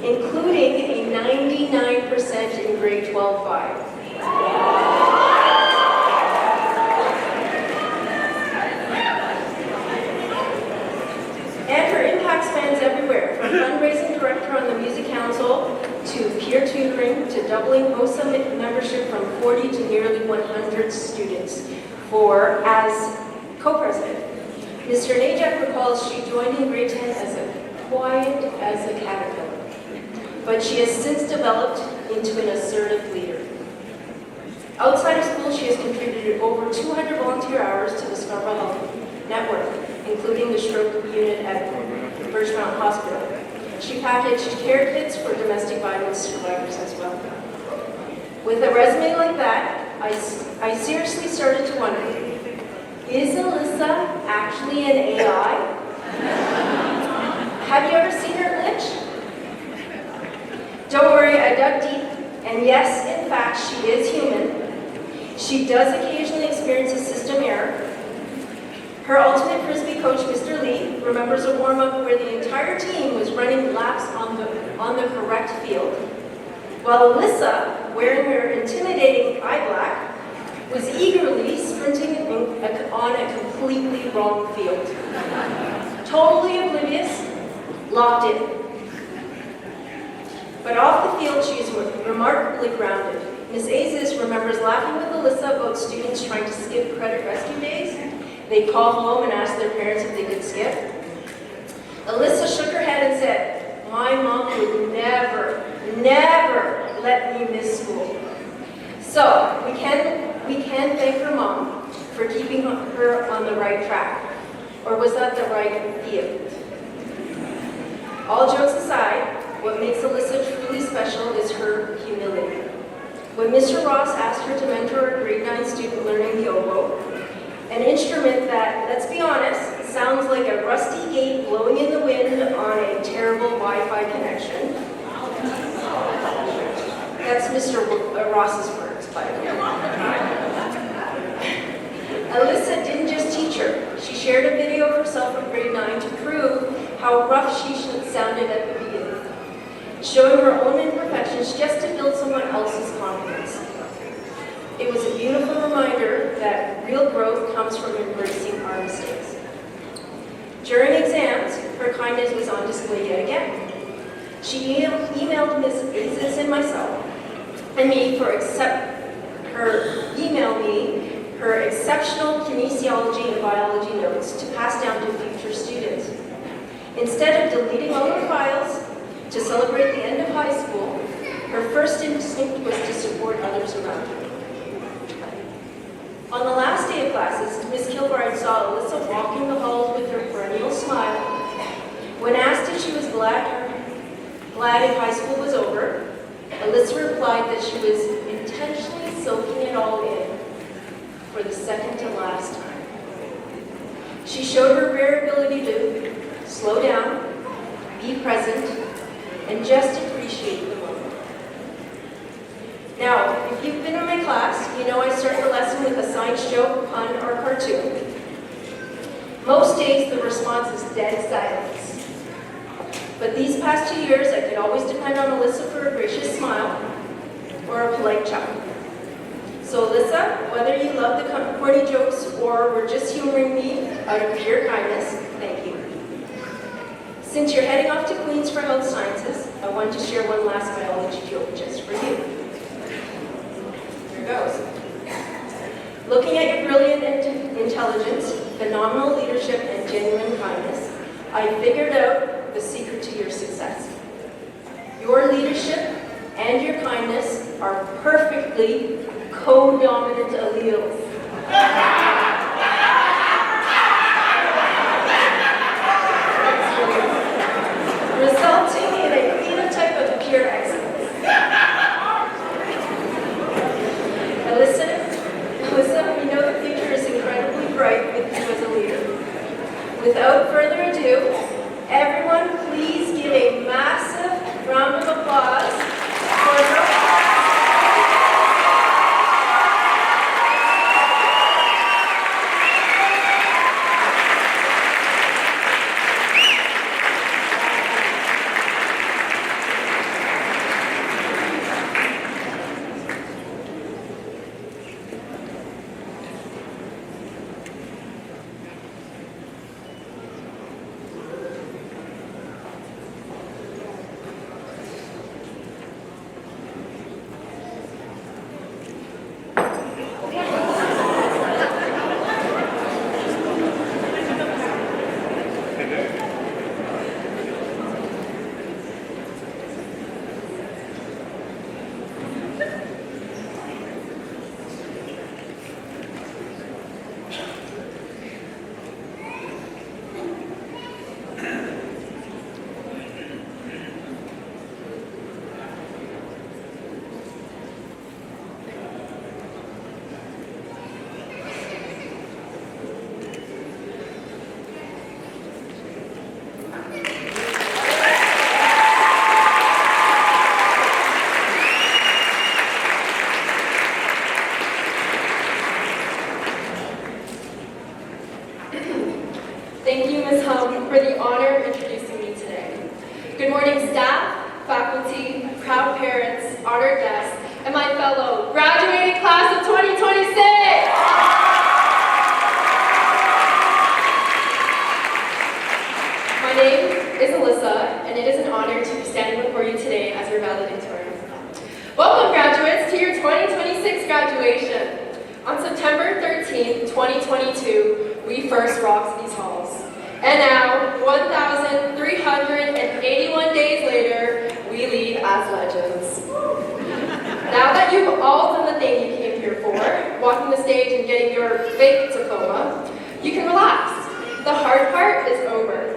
including a 99% in grade 12-5. And her impact spans everywhere, from fundraising director on the Music Council to peer tutoring to doubling OSA membership from 40 to nearly 100 students as co-president. Mr. Najak recalls she joined in grade 10 as quiet as a caterpillar, but she has since developed into an assertive leader. Outside of school, she has contributed over 200 volunteer hours to the Scarborough Health Network, including the stroke unit at Birchmount Hospital. She packaged care kits for domestic violence survivors as well. With a resume like that, I seriously started to wonder, is Alyssa actually an AI? Have you ever seen her glitch? Don't worry, I dug deep, and yes, in fact, she is human. She does occasionally experience a system error. Her ultimate frisbee coach, Mr. Lee, remembers a warm-up where the entire team was running laps on the correct field, while Alyssa, wearing her intimidating eye black, was eagerly sprinting on a completely wrong field. Totally oblivious, locked in. But off the field, she is remarkably grounded. Ms. Azis remembers laughing with Alyssa about students trying to skip credit rescue days. They'd call home and ask their parents if they could skip. Alyssa shook her head and said, "My mom would never let me miss school." So we can thank her mom for keeping her on the right track. Or was that the right field? All jokes aside, what makes Alyssa truly special is her humility. When Mr. Ross asked her to mentor a grade 9 student learning the oboe, an instrument that, let's be honest, sounds like a rusty gate blowing in the wind on a terrible Wi-Fi connection. That's Mr. Ross's words, by the way. Alyssa didn't just teach her. She shared a video of herself in grade 9 to prove how rough she sounded at the beginning, showing her own imperfections just to build someone else's confidence. It was a beautiful reminder that real growth comes from embracing our mistakes. During exams, her kindness was on display yet again. She emailed Ms. Azis and myself, and me her exceptional kinesiology and biology notes to pass down to future students. Instead of deleting all her files to celebrate the end of high school, her first instinct was to support others around her. On the last day of classes, Ms. Kilbride saw Alyssa walking the halls with her perennial smile. When asked if she was glad if high school was over, Alyssa replied that she was intentionally soaking it all in for the second to last time. She showed her rare ability to slow down, be present, and just appreciate the moment. Now, if you've been in my class, you know I start the lesson with a science joke, pun, or cartoon. Most days, the response is dead silence. But these past 2 years, I could always depend on Alyssa for a gracious smile or a polite chuckle. So Alyssa, whether you love the corny jokes or were just humoring me out of pure kindness, thank you. Since you're heading off to Queens for Health Sciences, I want to share one last biology joke just for you. Here goes. Looking at your brilliant intelligence, phenomenal leadership, and genuine kindness, I figured out the secret to your success. Your leadership and your kindness are perfectly co-dominant alleles. Resulting in a phenotype of pure excellence. Alyssa, we know the future is incredibly bright with you as a leader. Without further ado, everyone please give a massive round of applause for her. proud parents, honored guests, and my fellow graduating class of 2026. My name is Alyssa, and it is an honor to be standing before you today as your valedictorian. Welcome, graduates, to your 2026 graduation. On September 13th, 2022, we first rocked these halls. And now, 1,381 days later, we leave as legends. Now that you've all done the thing you came here for, walking the stage and getting your fake diploma, you can relax. The hard part is over.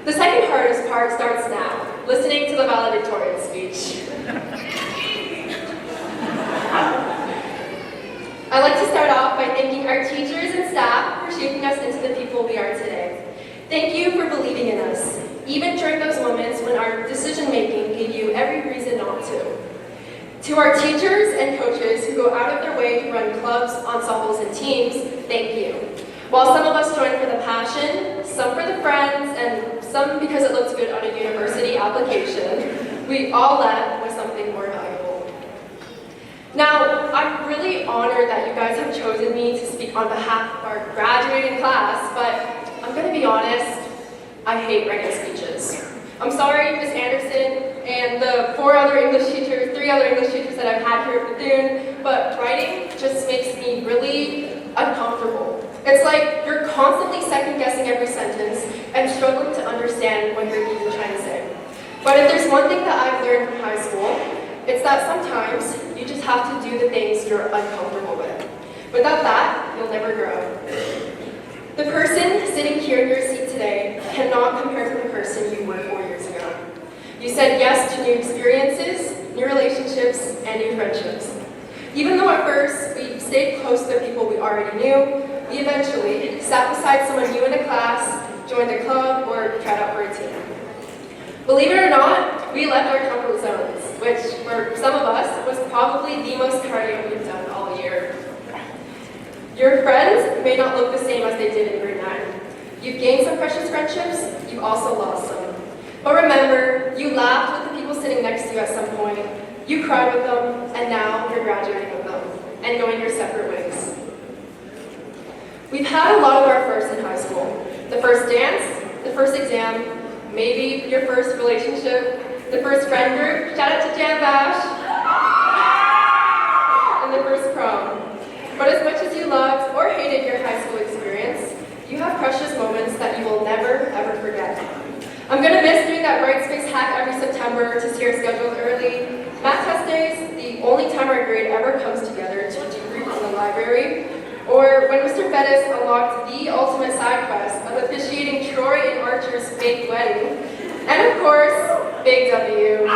The second hardest part starts now, listening to the valedictorian speech. I'd like to start off by thanking our teachers and staff for shaping us into the people we are today. Thank you for believing in us, even during those moments when our decision-making gave you every reason not to. To our teachers and coaches who go out of their way to run clubs, ensembles, and teams, thank you. While some of us joined for the passion, some for the friends, and some because it looked good on a university application, we all left with something more valuable. Now, I'm really honored that you guys have chosen me to speak on behalf of our graduating class, but I'm going to be honest, I hate writing speeches. I'm sorry, Ms. Anderson and the three other English teachers that I've had here at Bethune, but writing just makes me really uncomfortable. It's like you're constantly second-guessing every sentence and struggling to understand what you're even trying to say. But if there's one thing that I've learned from high school, it's that sometimes you just have to do the things you're uncomfortable with. Without that, you'll never grow. The person sitting here in your seat today cannot compare to the person you were 4 years ago. You said yes to new experiences, new relationships, and new friendships. Even though at first we stayed close to the people we already knew, we eventually sat beside someone new in a class, joined a club, or tried out for a team. Believe it or not, we left our comfort zones, which for some of us was probably the most cardio we've done all year. Your friends may not look the same as they did in grade 9. You've gained some precious friendships, you've also lost some. But remember, you laughed with the people sitting next to you at some point, you cried with them, and now you're graduating with them, and going your separate ways. We've had a lot of our firsts in high school. The first dance, the first exam, maybe your first relationship, the first friend group, shout out to Jam Bash, and the first prom. But as much as you loved or hated your high school experience, you have precious moments that you will never, ever forget. I'm going to miss doing that bright space hack every September to see our schedules early. Math test days, the only time our grade ever comes together to debrief in the library. Or when Mr. Bettis unlocked the ultimate side quest of officiating Troy and Archer's fake wedding. And of course, Big W.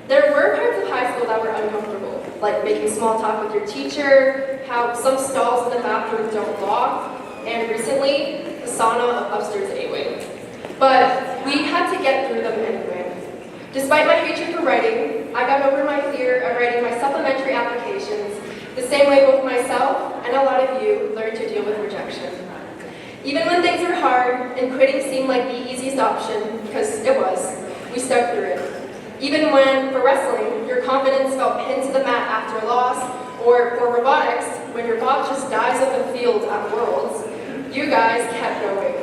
There were parts of high school that were uncomfortable, like making small talk with your teacher, how some stalls in the bathroom don't lock, and recently, the sauna of upstairs A-Wing. But we had to get through them anyway. Despite my hatred for writing, I got over my fear of writing my supplementary applications the same way both myself and a lot of you learned to deal with rejection. Even when things were hard and quitting seemed like the easiest option, because it was, we stuck through it. Even when, for wrestling, your confidence felt pinned to the mat after a loss, or for robotics, when your bot just dies on the field at Worlds, you guys kept going.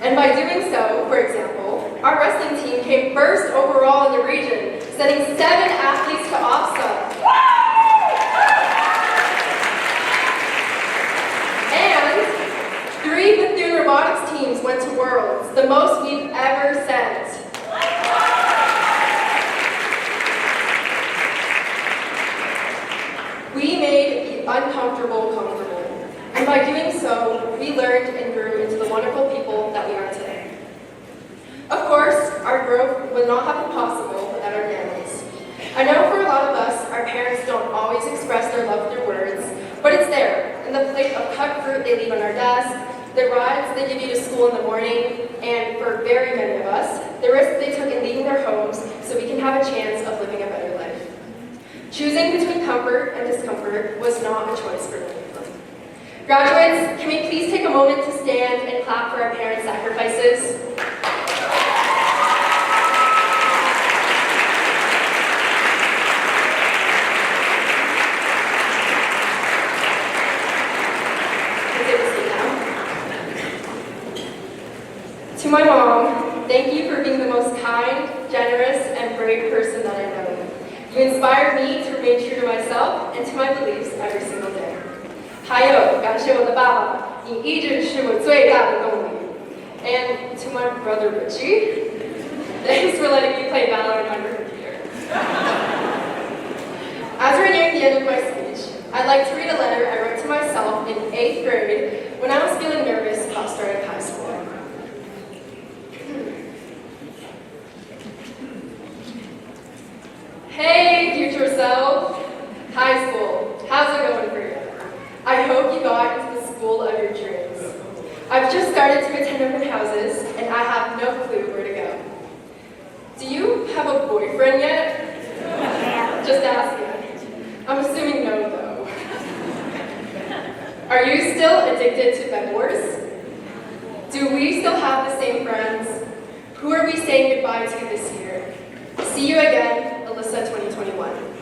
And by doing so, for example, our wrestling team came first overall in the region, sending 7 athletes to OFSA. And 3 Bethune robotics teams went to Worlds, the most we've ever sent. We made the uncomfortable comfortable. And by doing so, we learned and grew into the wonderful people that we are today. Of course, our growth would not have been possible without our families. I know for a lot of us, our parents don't always express their love through words, but it's there, in the plate of cut fruit they leave on our desk, the rides they give you to school in the morning, and for very many of us, the risk they took in leaving their homes so we can have a chance of living a better life. Choosing between comfort and discomfort was not a choice for many of them. Graduates, can we please take a moment to stand and clap for our parents' sacrifices? To my mom, thank you for being the most kind, generous, and brave person that I know. You inspired me to remain true to myself and to my beliefs every single day. 还有，感谢我的爸爸，你一直是我最大的动力。And to my brother Richie, thanks for letting me play Valorant on your computer. As we're nearing the end of my speech, I'd like to read a letter I wrote to myself in 8th grade when I was feeling nervous about starting high school. Hey, future self. High school, how's it going for you? I hope you got into the school of your dreams. I've just started to attend open houses, and I have no clue where to go. Do you have a boyfriend yet? Just asking. I'm assuming no, though. Are you still addicted to bed wars? Do we still have the same friends? Who are we saying goodbye to this year? See you again, Alyssa 2021.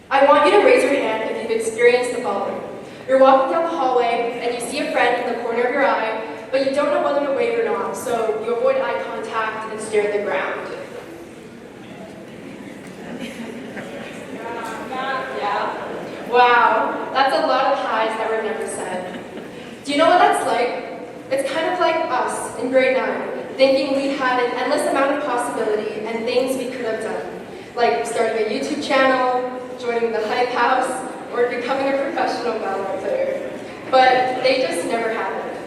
I want you to raise your hand if you've experienced the following. You're walking down the hallway and you see a friend in the corner of your eye, but you don't know whether to wave or not, so you avoid eye contact and stare at the ground. Yeah. Wow, that's a lot of highs that were never said. Do you know what that's like? It's kind of like us in grade 9, thinking we had an endless amount of possibility and things we could have done, like starting a YouTube channel, joining the Hype House, or becoming a professional Valorant player. But they just never happened.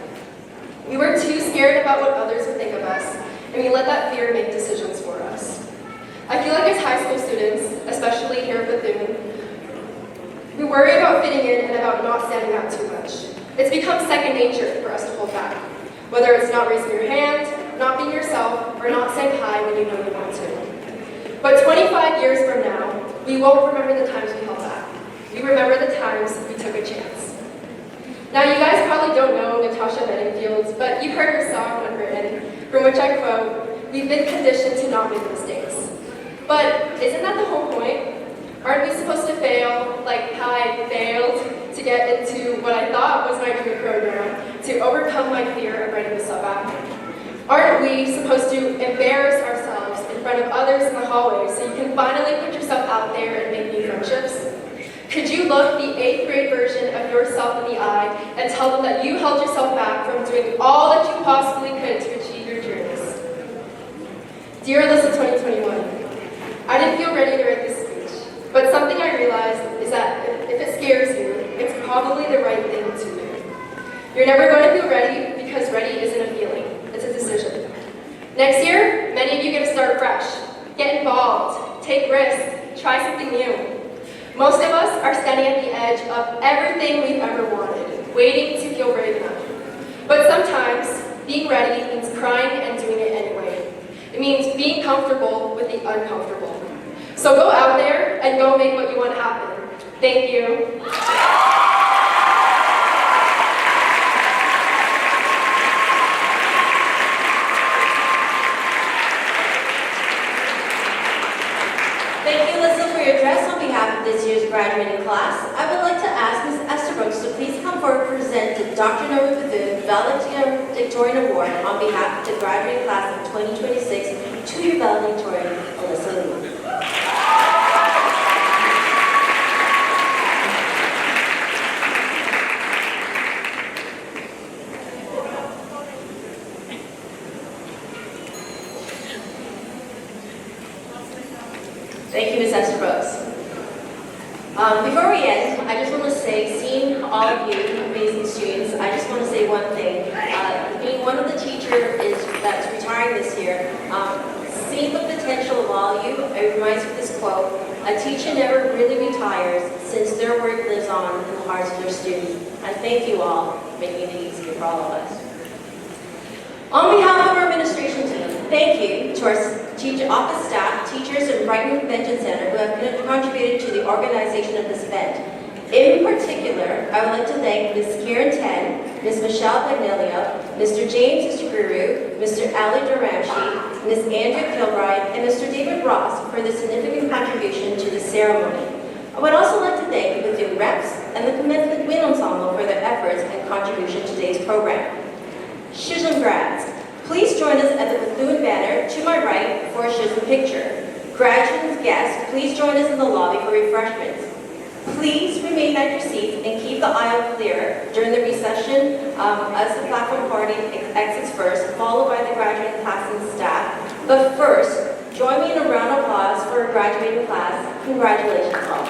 We were too scared about what others would think of us, and we let that fear make decisions for us. I feel like as high school students, especially here at Bethune, we worry about fitting in and about not standing out too much. It's become second nature for us to hold back, whether it's not raising your hand, not being yourself, or not saying hi when you know you want to. But 25 years from now, we won't remember the times we held back. We remember the times we took a chance. Now, you guys probably don't know Natasha Bedingfield, but you've heard her song Unwritten, from which I quote, "We've been conditioned to not make mistakes." But isn't that the whole point? Aren't we supposed to fail, like how I failed to get into what I thought was my dream program, to overcome my fear of writing the sub-app? Aren't we supposed to embarrass ourselves in front of others in the hallway so you can finally put yourself out there and make new friendships? Could you look the 8th grade version of yourself in the eye and tell them that you held yourself back from doing all that you possibly could to achieve your dreams? Dear Alyssa 2021, I didn't feel ready to write this speech, but something I realized is that if it scares you, it's probably the right thing to do. You're never going to feel ready because ready isn't a feeling, it's a decision. Next year, many of you get to start fresh. Get involved, take risks, try something new. Most of us are standing at the edge of everything we've ever wanted, waiting to feel brave enough. But sometimes, being ready means crying and doing it anyway. It means being comfortable with the uncomfortable. So go out there and go make what you want happen. Thank you.
Thank you, Alyssa, for your address on behalf of this year's graduating class. I would like to ask Ms. Esther Brooks to please come forward and present the Dr. Norman Bethune Valedictorian Award on behalf of the graduating class of 2026 to your valedictorian, Alyssa Lee. Thank you, Ms. Esther Brooks. Before we end, I just want to say, seeing all of you amazing students, I just want to say one thing. Being one of the teachers that's retiring this year, seeing the potential of all of you, it reminds me of this quote, "A teacher never really retires since their work lives on in the hearts of their students." And thank you all for making it easier for all of us. On behalf of our administration team, Thank you to our office staff, teachers, and Brighton Convention Center who have contributed to the organization of this event. In particular, I would like to thank Ms. Karen Ten, Ms. Michelle Bagnilio, Mr. James Istiguru, Mr. Ali Duramshi, Ms. Andrea Kilbride, and Mr. David Ross for their significant contribution to the ceremony. I would also like to thank the Bethune Reps and the Commencement Wind Ensemble for their efforts and contribution to today's program. Shislem grads, please join us at the Bethune banner to my right for a Shislem picture. Graduates and guests, please join us in the lobby for refreshments. Please remain at your seats and keep the aisle clear during the recession as the platform party exits first, followed by the graduating class and staff. But first, join me in a round of applause for our graduating class. Congratulations all.